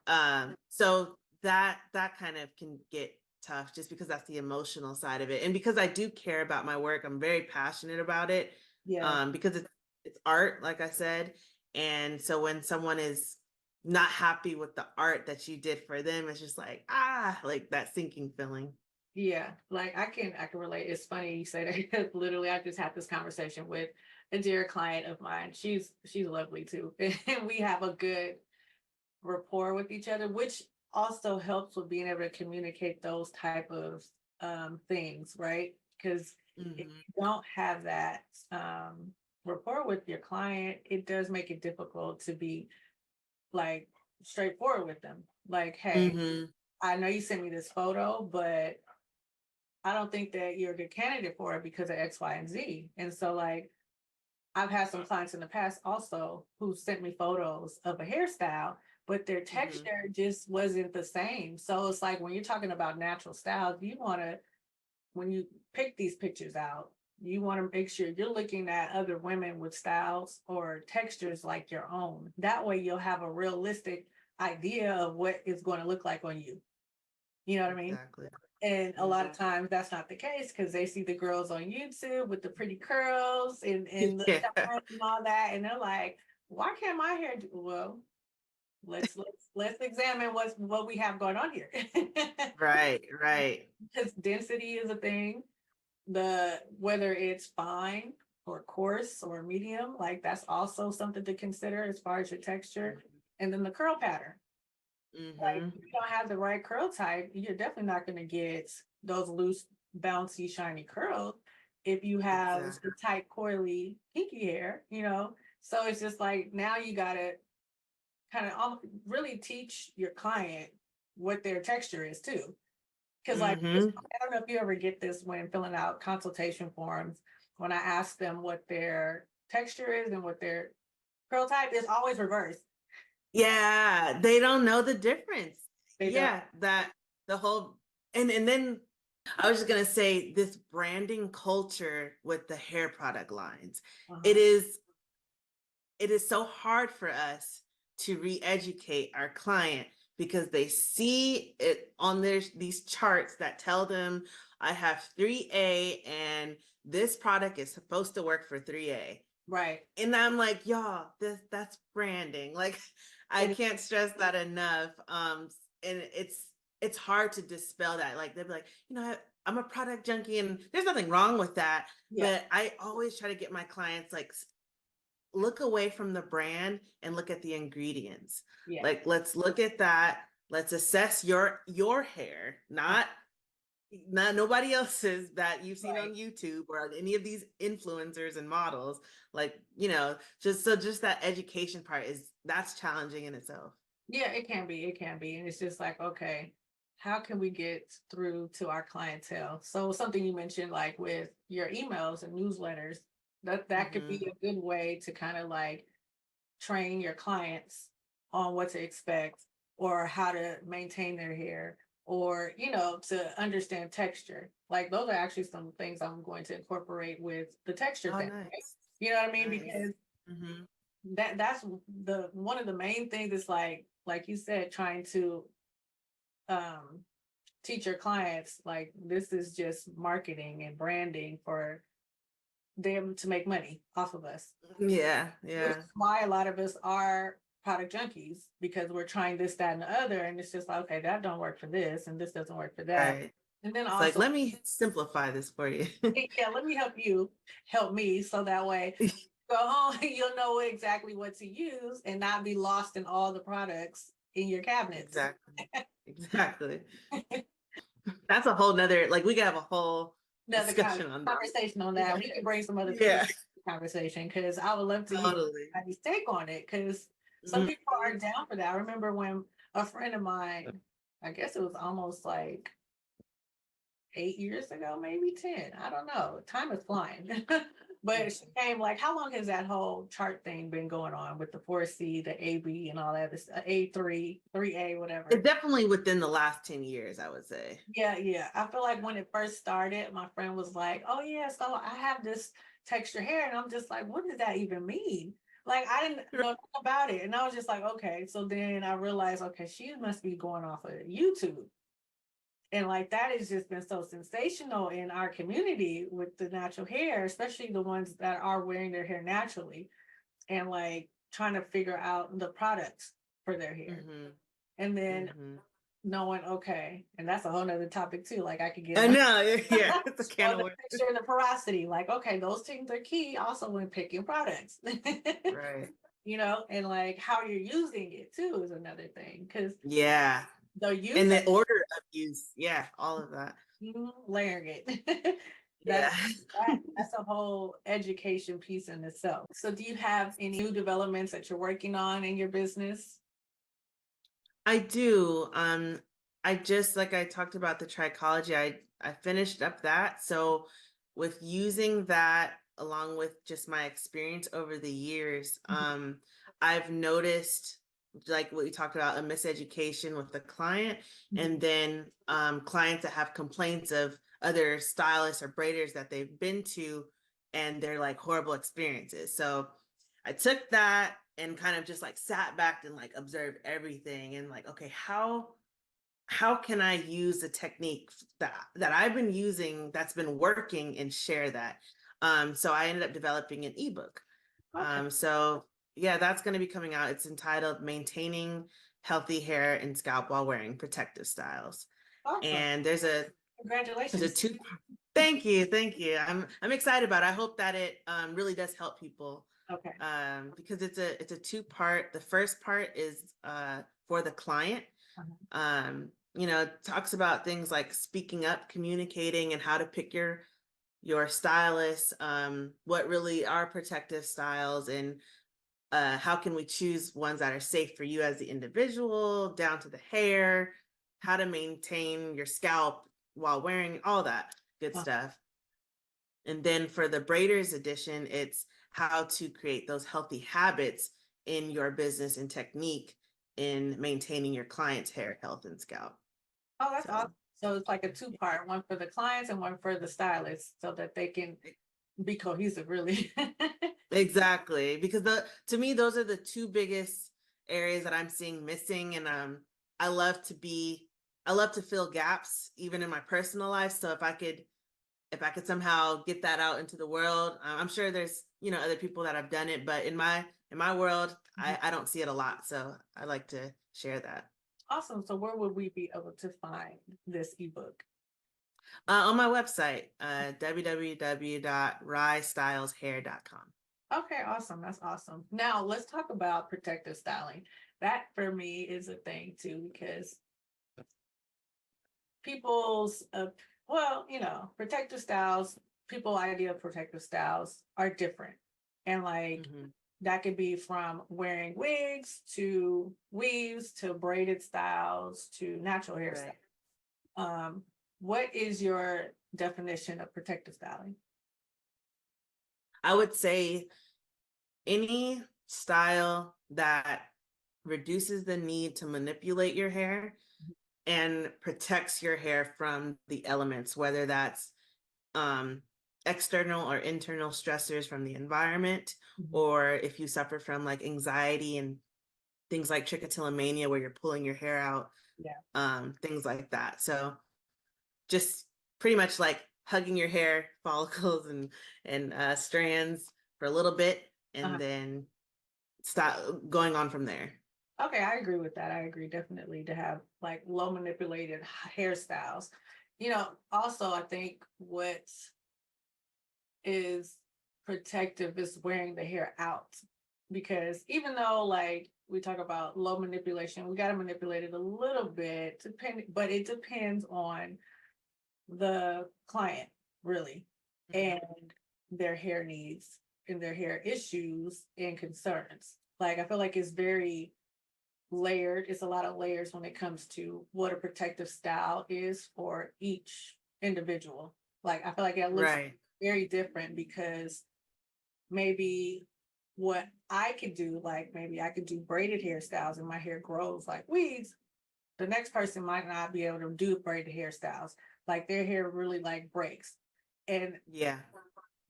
So that kind of can get tough, just because that's the emotional side of it, and because I do care about my work. I'm very passionate about it, yeah. because it's art, like I said. And so when someone is not happy with the art that you did for them, it's just like that sinking feeling. Yeah, like I can relate. It's funny you say that because literally I just had this conversation with a dear client of mine. She's lovely too. And we have a good rapport with each other, which also helps with being able to communicate those type of things, right? Because if Hmm. you don't have that rapport with your client, it does make it difficult to be like straightforward with them. Like, hey, Hmm. I know you sent me this photo, but I don't think that you're a good candidate for it because of X, Y, and Z. And so, like, I've had some clients in the past also who sent me photos of a hairstyle, but their Hmm. texture just wasn't the same. So it's like when you're talking about natural styles, you want to, when you pick these pictures out, you want to make sure you're looking at other women with styles or textures like your own. That way you'll have a realistic idea of what it's going to look like on you. You know what I mean? Exactly. And a lot Hmm. of times that's not the case because they see the girls on YouTube with the pretty curls and the Yeah. shine and all that. And they're like, why can't my hair do well? Let's examine what we have going on here. Right, right. Because density is a thing. The whether it's fine or coarse or medium, like that's also something to consider as far as your texture. And then the curl pattern. Like Mm-hmm. if you don't have the right curl type, you're definitely not going to get those loose, bouncy, shiny curls if you have Exactly. the tight, coily, kinky hair, you know. So it's just like now you gotta kind of really teach your client what their texture is too. Because like Mm-hmm. I don't know if you ever get this when filling out consultation forms, when I ask them what their texture is and what their curl type is, always reversed. Yeah, they don't know the difference. They don't. Yeah, that the whole and then I was just gonna say this branding culture with the hair product lines. It Uh-huh. is it is so hard for us to re-educate our client because they see it on these charts that tell them I have 3A and this product is supposed to work for 3A. Right. And I'm like, y'all, that's branding. Like I It, can't stress that enough. And it's hard to dispel that. Like they'll be like, I'm a product junkie and there's nothing wrong with that. yeah. But I always try to get my clients like look away from the brand and look at the ingredients. Yeah. Like let's look at that. Let's assess your hair, not nobody else's that you've seen Right. on YouTube or any of these influencers and models. Like, just that education part that's challenging in itself. Yeah, it can be. It can be. And it's just like, okay, how can we get through to our clientele? So something you mentioned, like with your emails and newsletters, that could Mm-hmm. be a good way to kind of like train your clients on what to expect or how to maintain their hair or to understand texture. Like those are actually some things I'm going to incorporate with the texture Oh, thing, right? nice. You know what I mean? Nice. Because Mm-hmm. that's the one of the main things is like you said, trying to um teach your clients like this is just marketing and branding for them to make money off of us, Yeah, which yeah. is why a lot of us are product junkies because we're trying this, that, and the other, and it's just like, okay, that don't work for this, and this doesn't work for that, Right. and then It's like, also, let me simplify this for you. yeah, let me help you help me, so that way go home you'll know exactly what to use and not be lost in all the products in your cabinets. Exactly. Exactly. That's a whole nother, like we could have a whole Another discussion on that. conversation on Yeah. that. We can bring some other people to Yeah. the conversation because I would love to hear Totally. everybody's take on it because some Mhm. people are down for that. I remember when a friend of mine, I guess it was almost like 8 years ago, maybe 10. I don't know. Time is flying. But she came like, how long has that whole chart thing been going on with the 4C, the AB, and all that? This A3, 3A, whatever. It's definitely within the last 10 years, I would say. Yeah, yeah. I feel like when it first started, my friend was like, "Oh yeah, so I have this texture hair," and I'm just like, "What does that even mean?" Like I didn't know nothing about it, and I was just like, "Okay." So then I realized, okay, she must be going off of YouTube, and like that has just been so sensational in our community with the natural hair, especially the ones that are wearing their hair naturally, and like trying to figure out the products for their hair, Hmm. and then Hmm. knowing, okay, and that's a whole nother topic too. Like I could get I on know. Yeah. It's a can on of the worms. picture and the porosity. Like, okay, those things are key also when picking products. Right. And like how you're using it too is another thing. Because Yeah. the use And of the order of use. Yeah. All of that. layering it. Yeah. That's a whole education piece in itself. So do you have any new developments that you're working on in your business? I do. I just like I talked about the trichology, I finished up that. So with using that along with just my experience over the years, I've noticed like what we talked about, a miseducation with the client, and then clients that have complaints of other stylists or braiders that they've been to and they're like horrible experiences. So I took that and kind of just like sat back and like observed everything and like, okay, how can I use the technique that I've been using that's been working and share that? So I ended up developing an ebook. Okay. So Yeah, that's going to be coming out. It's entitled Maintaining Healthy Hair and Scalp While Wearing Protective Styles. Awesome. And there's a Congratulations. two. Thank you, thank you. I'm excited about it. I hope that it really does help people. Okay. Because it's a two-part. The first part is for the client. It talks about things like speaking up, communicating, and how to pick your stylist, what really are protective styles, and how can we choose ones that are safe for you as the individual, down to the hair, how to maintain your scalp while wearing all that good stuff. And then for the Braiders edition, it's how to create those healthy habits in your business and technique in maintaining your client's hair health and scalp. Oh, that's awesome. So it's like a two-part, one for the clients and one for the stylists, so that they can be cohesive, really. Exactly, because to me those are the two biggest areas that I'm seeing missing, and I love to fill gaps even in my personal life. So if I could somehow get that out into the world, I'm sure there's other people that have done it, but in my world, I don't see it a lot. So I like to share that. Awesome. So where would we be able to find this ebook? On my website, www.raistyleshair.com. Okay, awesome. That's awesome. Now let's talk about protective styling. That for me is a thing too, because people's protective styles, people idea of protective styles are different. And like that could be from wearing wigs to weaves to braided styles to natural hairstyles. What is your definition of protective styling? I would say any style that reduces the need to manipulate your hair and protects your hair from the elements, whether that's external or internal stressors from the environment, or if you suffer from like anxiety and things like trichotillomania where you're pulling your hair out, things like that. So just pretty much like hugging your hair follicles and strands for a little bit, and then stop going on from there. Okay, I agree with that. I agree definitely to have like low manipulated hairstyles. Also I think what is protective is wearing the hair out, because even though like we talk about low manipulation, we got to manipulate it a little bit, but it depends on the client really and their hair needs and their hair issues and concerns. Like I feel like it's very layered. It's a lot of layers when it comes to what a protective style is for each individual. Like I feel like it looks very different, because maybe what I could do, like maybe I could do braided hairstyles and my hair grows like weeds. The next person might not be able to do braided hairstyles. Like their hair really like breaks. And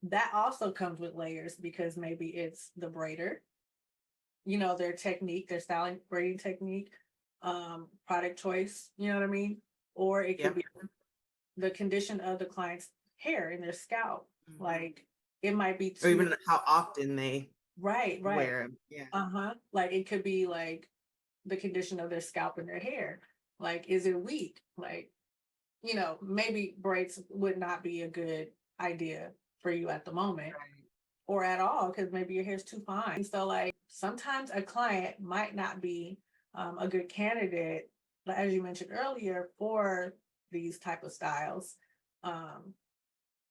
that also comes with layers, because maybe it's the braider, their technique, their styling, braiding technique, product choice, you know what I mean? Or it could be the condition of the client's hair and their scalp. Like it might be or even how often they wear them. Like it could be like the condition of their scalp and their hair. Like, is it weak? Like, maybe braids would not be a good idea for you at the moment or at all, because maybe your hair's too fine. So like sometimes a client might not be a good candidate, as you mentioned earlier, for these type of styles,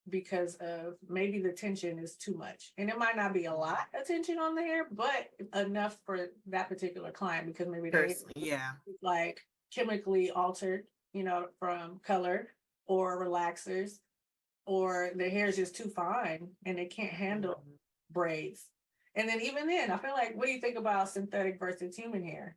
because of maybe the tension is too much. And it might not be a lot of tension on the hair, but enough for that particular client, because maybe they like chemically altered, from color or relaxers, or their hair is just too fine and they can't handle braids. And then even then, I feel like, what do you think about synthetic versus human hair?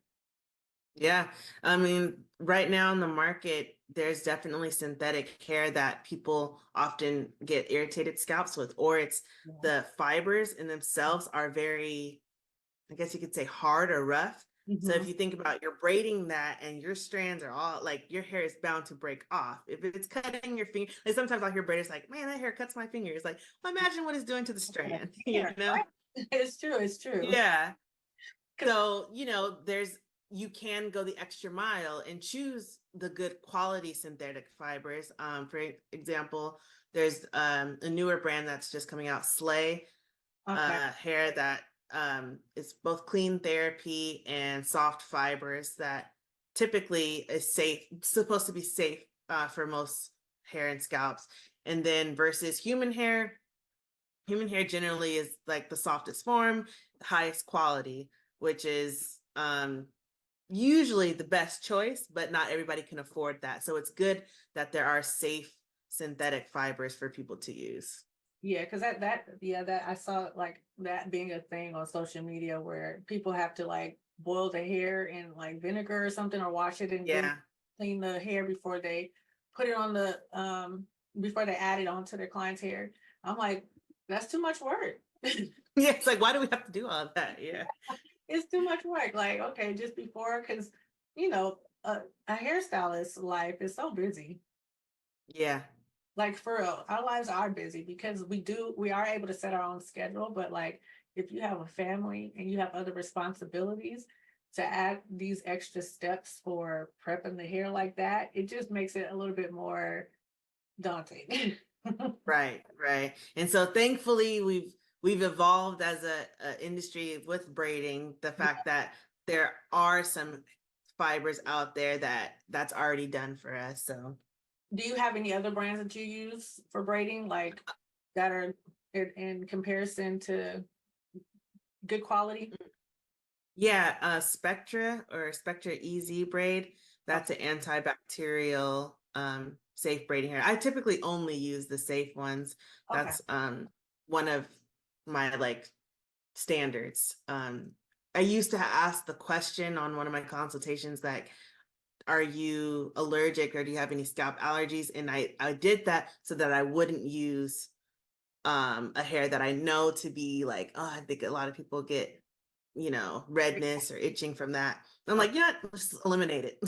Yeah, I mean, right now in the market, there's definitely synthetic hair that people often get irritated scalps with, or it's the fibers in themselves are very, I guess you could say, hard or rough. So if you think about, you're braiding that and your strands are all like, your hair is bound to break off. If it's cutting your finger, like sometimes I'll hear braiders like, man, that hair cuts my fingers. Like, well, imagine what it's doing to the strand, Right? It's true. Yeah. So, you can go the extra mile and choose the good quality synthetic fibers. For example, there's a newer brand that's just coming out, Slay, Okay. hair that is both clean therapy and soft fibers that typically is safe, supposed to be safe for most hair and scalps. And then versus human hair generally is like the softest form, the highest quality, which is usually the best choice, but not everybody can afford that. So it's good that there are safe synthetic fibers for people to use. Yeah, because that I saw like that being a thing on social media where people have to like boil the hair in like vinegar or something, or wash it and then Yeah. clean the hair before they put it on the before they add it onto their client's hair. I'm like, that's too much work. Yeah, it's like, why do we have to do all of that? Yeah. It's too much work. Like, okay, just before, because you know, a hairstylist's life is so busy. Yeah. Like for real, our lives are busy because we are able to set our own schedule, but like if you have a family and you have other responsibilities, to add these extra steps for prepping the hair like that, it just makes it a little bit more daunting. Right, right. And so thankfully we've evolved as a industry with braiding, the fact that there are some fibers out there that's already done for us. So Do you have any other brands that you use for braiding, like that are in comparison to good quality? yeah, Spectra EZ braid, that's Okay. an antibacterial safe braiding hair. I typically only use the safe ones. Okay. That's one of my like standards. I used to ask the question on one of my consultations that, are you allergic or do you have any scalp allergies? And I did that so that I wouldn't use a hair that I know to be like, oh, I think a lot of people get, redness or itching from that. I'm Oh, like, yeah, let's eliminate it.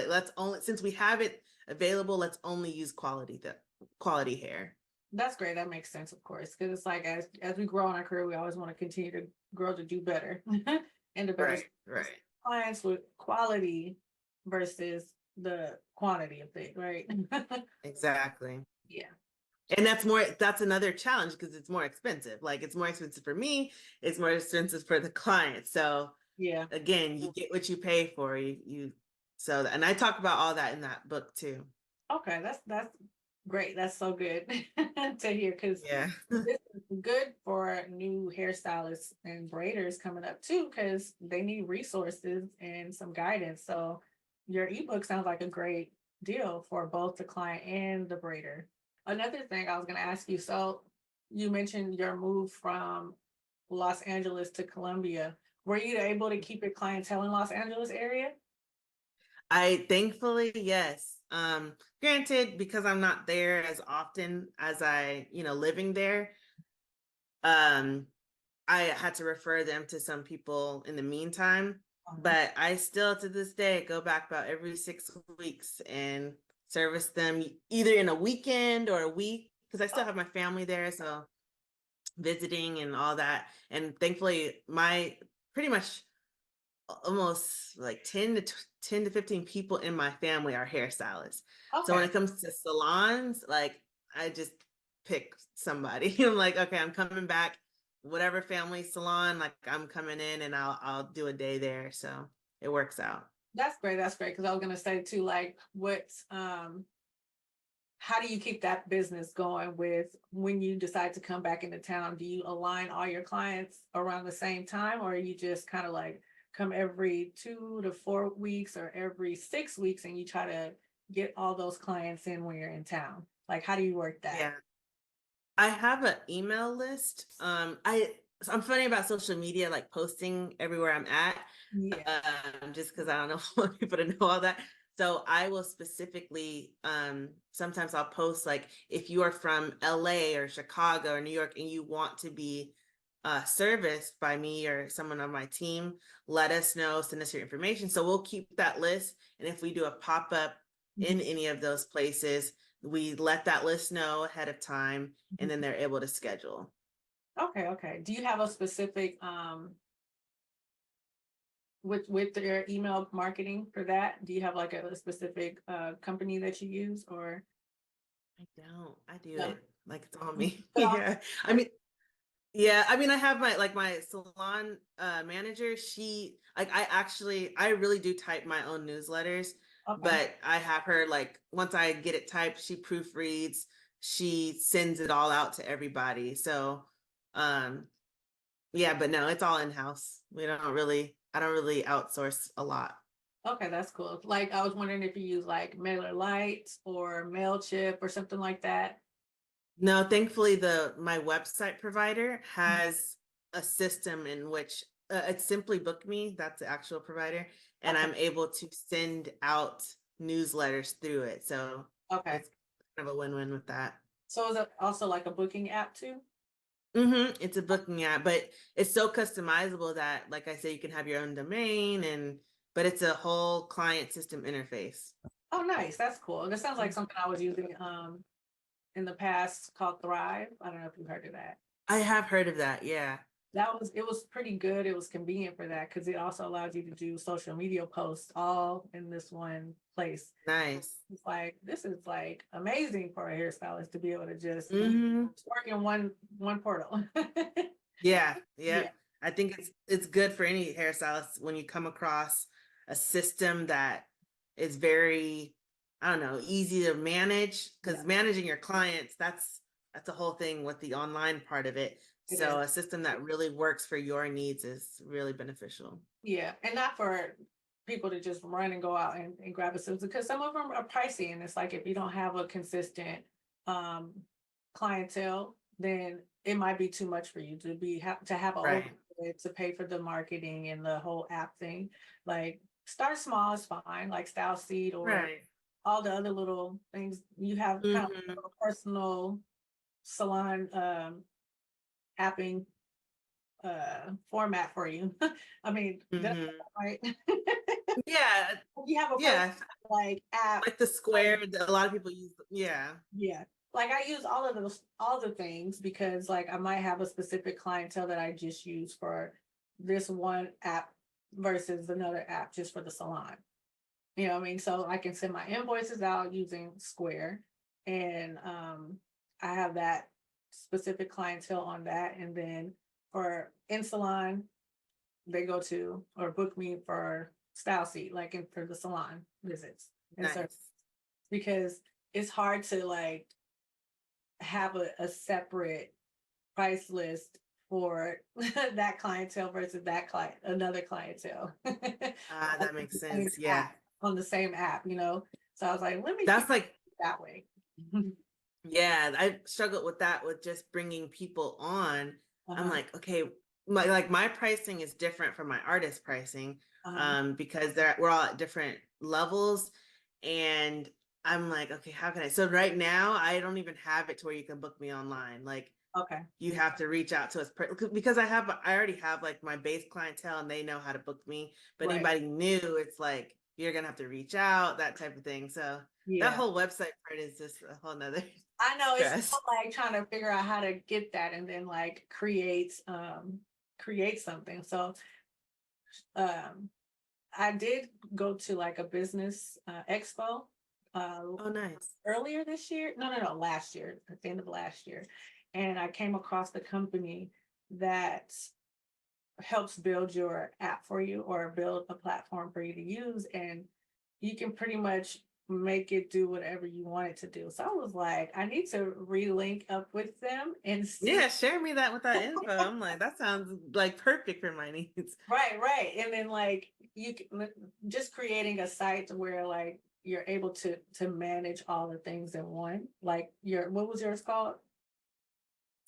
Let's only, since we have it available, let's only use quality hair. that's great. That makes sense, of course, because it's like as we grow in our career, we always want to continue to grow to do better and to better Right, right. clients with quality versus the quantity of things, right? Exactly. Yeah. And that's another challenge because it's more expensive. Like it's more expensive for me, it's more expensive for the client. So Yeah. again, you get what you pay for. And I talk about all that in that book too. Okay, that's great. That's so good to hear because Yeah. this is good for new hairstylists and braiders coming up too, because they need resources and some guidance. So your ebook sounds like a great deal for both the client and the braider. Another thing I was going to ask you, so you mentioned your move from Los Angeles to Colombia. Were you able to keep your clientele in Los Angeles area? I thankfully, yes. Granted, because I'm not there as often as living there, um, I had to refer them to some people in the meantime. Mhm. But I still to this day go back about every 6 weeks and service them either in a weekend or a week because I still have my family there. So visiting and all that. And thankfully, my pretty much almost like 10 to 15 people in my family are hairstylists. So when Okay. it comes to salons, like I just pick somebody. I'm like, okay, I'm coming back, whatever family salon, like I'm coming in and I'll do a day there. So it works out. That's great. That's great. Because I was gonna say too, like, how do you keep that business going with when you decide to come back into town? Do you align all your clients around the same time, or you just kind of like come every 2 to 4 weeks or every 6 weeks, and you try to get all those clients in when you're in town? Like, how do you work that? Yeah. I have an email list. I'm funny about social media, like posting everywhere I'm at, Yeah. just because I don't know want people to know all that. So I will specifically, sometimes I'll post like if you are from LA or Chicago or New York and you want to be serviced by me or someone on my team, let us know, send us your information. So we'll keep that list. And if we do a pop up in Mhm. any of those places, we let that list know ahead of time and then Mhm. they're able to schedule. Okay. Okay. Do you have a specific with your email marketing for that? Do you have like a specific company that you use or I don't. I do no? it like it's on me. But all Yeah. I mean, yeah, I mean, I have my like my salon manager. She like I really do type my own newsletters, okay. but I have her like once I get it typed, she proofreads, she sends it all out to everybody. So um yeah, but no, it's all in-house. I don't really outsource a lot. Okay, that's cool. Like I was wondering if you use like Mailer Lights or MailChimp or something like that. No, thankfully the my website provider has a system in which it's simply book me, that's the actual provider, and Okay. I'm able to send out newsletters through it. So Okay. it's kind of a win-win with that. So is it also like a booking app too? It's a booking app, but it's so customizable that, like I say, you can have your own domain but it's a whole client system interface. Oh, nice. That's cool. That sounds like something I was using in the past called Thrive. I don't know if you heard of that. I have heard of that. Yeah. It was pretty good. It was convenient for that because it also allowed you to do social media posts all in this one place. Nice. It's like this is like amazing for a hairstylist to be able to just hmm work in one portal. Yeah, Yeah, yep. I think it's good for any hairstylist when you come across a system that is very, I don't know, easy to manage yeah, because managing your clients, that's a whole thing with the online part of it. it is. So a system that really works for your needs is really beneficial. Yeah, and not for people to just run and go out and grab a scissors because some of them are pricey, and it's like if you don't have a consistent um clientele, then it might be too much for you to to have a Right. overhead to pay for the marketing and the whole app thing. Like start small is fine, like Style Seed or Right. all the other little things. You have kind of hmm a personal salon apping format for you. I mean, that's hmm right. Yeah. You have a person Yeah. like app. Like the square that a lot of people use. Yeah. Yeah. Like I use all of those, all the things because like I might have a specific clientele that I just use for this one app versus another app just for the salon. You know what I mean? So I can send my invoices out using Square and I have that specific clientele on that. And then for in salon, they go to or book me for style seat, like in for the salon visits. And so Nice. because it's hard to like have a separate price list for that clientele versus that client, another clientele Ah, that makes the same sense. Yeah. app, on the same app, you know. So I was like, let me keep That's like it that way. Yeah, I struggled with that with just bringing people on. I'm Uh-huh. like, okay, my pricing is different from my artist pricing, Uh-huh. because we're all at different levels, and I'm like, okay, how can I? So right now, I don't even have it to where you can book me online. Like Okay. you have to reach out to us because I already have like my base clientele and they know how to book me. But Right. anybody new, it's like you're gonna have to reach out, that type of thing. So that Yeah. whole website part is just a whole nother I know it's stress. like trying to figure out how to get that and then like create something. So um I did go to like a business expo Oh, nice. earlier this year. No, last year, at the end of last year. And I came across the company that helps build your app for you or build a platform for you to use. And you can pretty much make it do whatever you want it to do. So I was like, I need to relink up with them and see. Yeah, share me that with that info. I'm like, that sounds like perfect for my needs. Right, right. And then like you can just creating a site where like you're able to manage all the things in one. Like your what was yours called?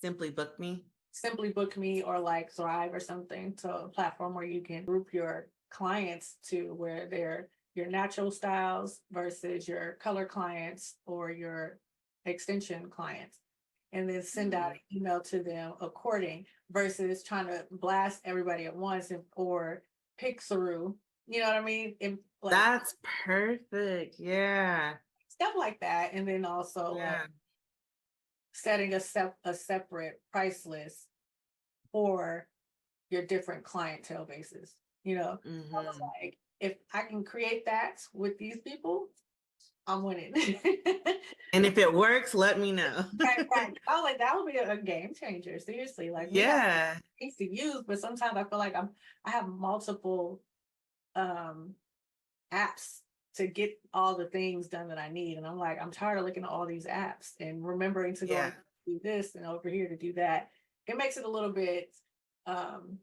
Simply book me. Simply Book Me or like Thrive or something. So a platform where you can group your clients to where they're your natural styles versus your color clients or your extension clients. And then send out Hmm. an email to them according versus trying to blast everybody at once or pick through, you know what I mean? And like That's perfect. Yeah. stuff like that. And then also Yeah. setting a separate price list for your different clientele bases. you know. I was Hmm. like, if I can create that with these people, I'm winning. And if it works, let me know. Right, right. I was like, that would be a game changer. Seriously. Like we got Yeah. things to use, but sometimes I feel like I have multiple um apps to get all the things done that I need. And I'm like, I'm tired of looking at all these apps and remembering to go Yeah. and do this and over here to do that. It makes it a little bit um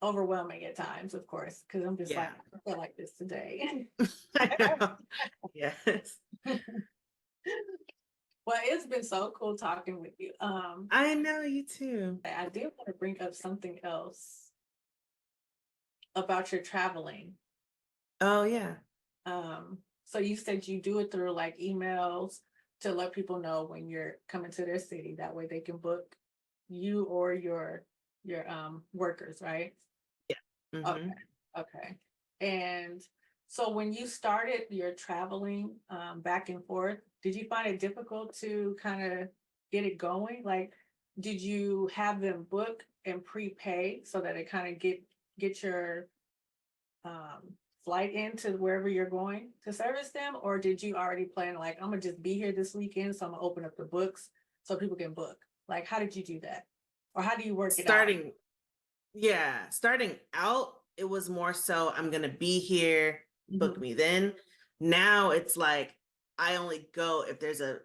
overwhelming at times, of course, because I'm just like, Yeah. I feel like this today. I know. Yes. Well, it's been so cool talking with you. I know, you too. I did want to bring up something else about your traveling. Oh, yeah. So you said you do it through like emails to let people know when you're coming to their city. That way they can book you or your workers, right? Yeah. Okay, Hmm. okay. And so when you started your traveling back and forth, did you find it difficult to kind of get it going? Like, did you have them book and prepay so that it kind of get your um, flight into wherever you're going to service them, or did you already plan like I'm gonna just be here this weekend, so I'm gonna open up the books so people can book? Like, how did you do that, or how do you work it out? Starting, yeah, starting out, it was more so I'm gonna be here, book Mhm. me then. Now it's like I only go if there's a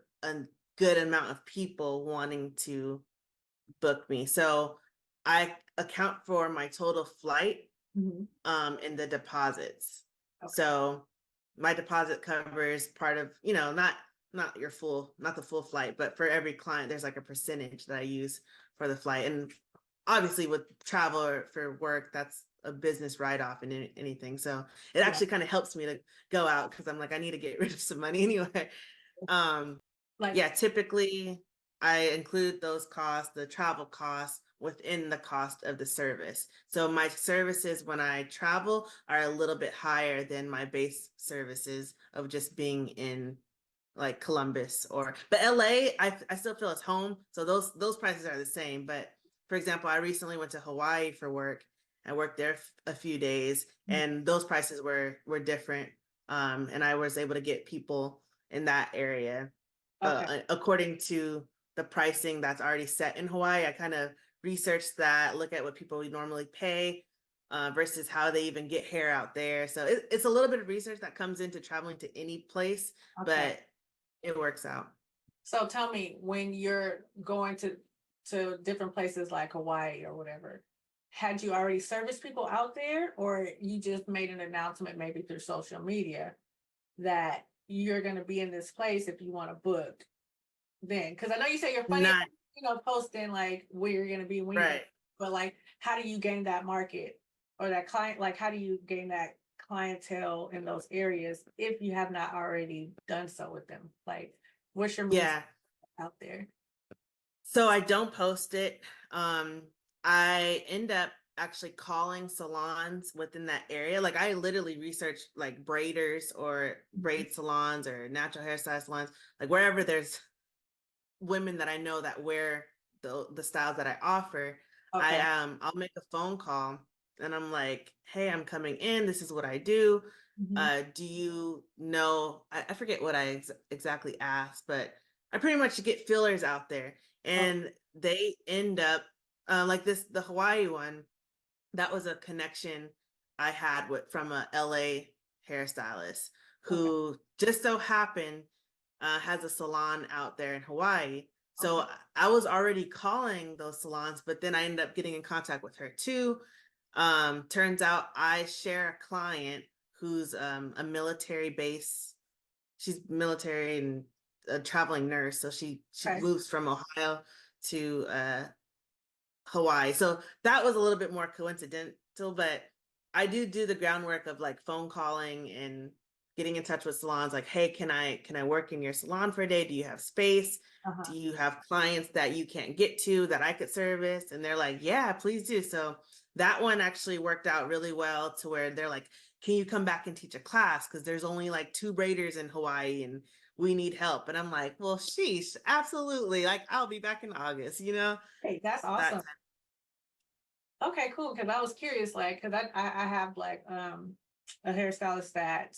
good amount of people wanting to book me. So I account for my total flight Mhm. in the deposits. Okay. So my deposit covers part of, not your full, not the full flight, but for every client, there's like a percentage that I use for the flight. And obviously with travel or for work, that's a business write-off and anything. So it Yeah. actually kind of helps me to go out because I'm like, I need to get rid of some money anyway. Um, Like, yeah, typically I include those costs, the travel costs within the cost of the service. So my services when I travel are a little bit higher than my base services of just being in like Columbus but LA, I still feel it's home. So those prices are the same. But for example, I recently went to Hawaii for work. I worked there a few days and those prices were different. And I was able to get people in that area okay. according to the pricing that's already set in Hawaii. I kind of research that, look at what people would normally pay versus how they even get hair out there. So it's a little bit of research that comes into traveling to any place, Okay. but it works out. So tell me, when you're going to different places like Hawaii or whatever, had you already serviced people out there, or you just made an announcement maybe through social media that you're going to be in this place if you want to book then? Because I know you say you're funny, Not posting like where you're going to be when you're going, right. but like, how do you gain that market or that client? Like, how do you gain that clientele in those areas if you have not already done so with them? Like, what's your move Yeah. out there? So I don't post it. I end up actually calling salons within that area. Like I literally research like braiders or Mhm. braid salons or natural hairstyle salons, like wherever there's women that I know that wear the styles that I offer. Okay. I'll make a phone call and I'm like, hey, I'm coming in. This is what I do. Mhm. Do you know? I forget what I exactly asked, but I pretty much get fillers out there, Oh, and they end up like the Hawaii one. That was a connection I had with from a LA hairstylist okay. who just so happened has a salon out there in Hawaii. So Okay. I was already calling those salons, but then I ended up getting in contact with her too. Turns out I share a client who's a military base. She's military and a traveling nurse, so she Okay. moves from Ohio to Hawaii. So that was a little bit more coincidental, but I do the groundwork of like phone calling and getting in touch with salons like, hey, can I work in your salon for a day? Do you have space? Uh-huh. Do you have clients that you can't get to that I could service? And they're like, yeah, please do. So that one actually worked out really well to where they're like, can you come back and teach a class? Because there's only like two braiders in Hawaii and we need help. And I'm like, well, sheesh, absolutely. Like I'll be back in August, Hey, that's that awesome. Okay, cool. Because I was curious, like, because I have like a hairstylist that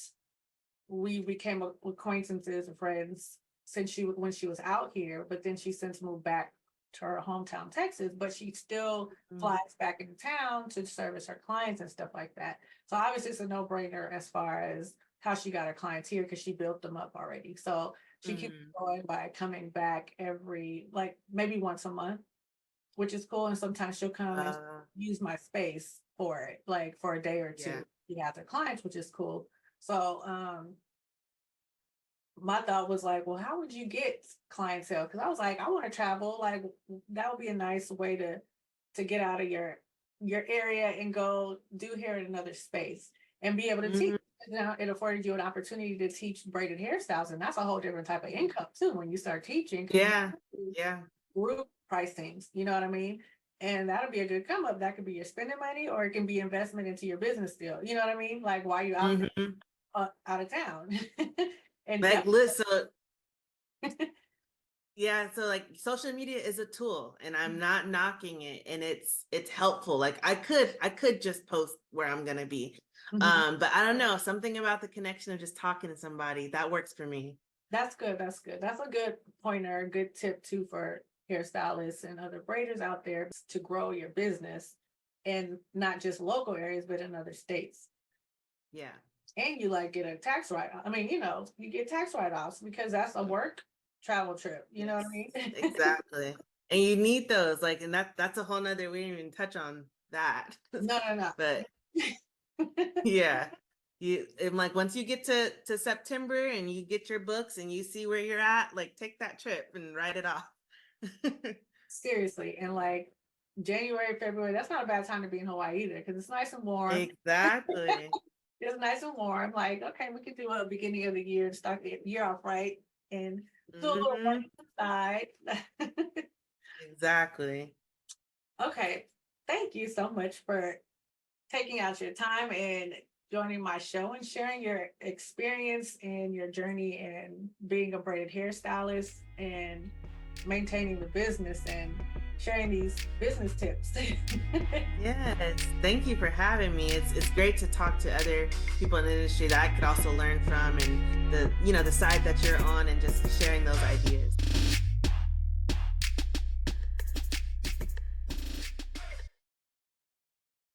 we became acquaintances and friends since when she was out here, but then she since moved back to her hometown, Texas, but she still Mm. flies back into town to service her clients and stuff like that. So obviously it's a no-brainer as far as how she got her clients here because she built them up already. So she keeps Mm. going by coming back every like maybe once a month, which is cool. And sometimes she'll come and Uh, use my space for it, like for a day or yeah. two. She has her clients, which is cool. So my thought was like, well, how would you get clientele? Because I was like, I want to travel. Like that would be a nice way to get out of your area and go do hair in another space and be able to teach. Mhm. Now it afforded you an opportunity to teach braided hairstyles, and that's a whole different type of income too when you start teaching because you Yeah. do Yeah. group pricings. You know what I mean? And that'll be a good come up. That could be your spending money, or it can be investment into your business still. You know what I mean? Like while you're out there, Mhm. out of town, and Like, listen, yeah, so like social media is a tool and I'm not knocking it, and it's helpful. Like I could just post where I'm gonna be. Mhm. But I don't know, something about the connection of just talking to somebody that works for me. That's good. That's good. That's a good pointer, a good tip too for hairstylists and other braiders out there to grow your business in not just local areas, but in other states. Yeah. And you like get a tax write-off. I mean, you get tax write-offs because that's a work travel trip. You know what I Yes, mean? exactly. And you need those, like, and that's a whole nother, we didn't even touch on that. No, no, But no. yeah, you and like once you get to September and you get your books and you see where you're at, like take that trip and write it off. Seriously. And like January, February, that's not a bad time to be in Hawaii either because it's nice and warm. Exactly. It's nice and warm. Like, okay, we could do a beginning of the year and start the year off right and do a little Hmm. running inside. Exactly. Okay. Thank you so much for taking out your time and joining my show and sharing your experience and your journey and being a braided hairstylist and maintaining the business and sharing these business tips. Yes. Thank you for having me. It's great to talk to other people in the industry that I could also learn from, and the side that you're on, and just sharing those ideas.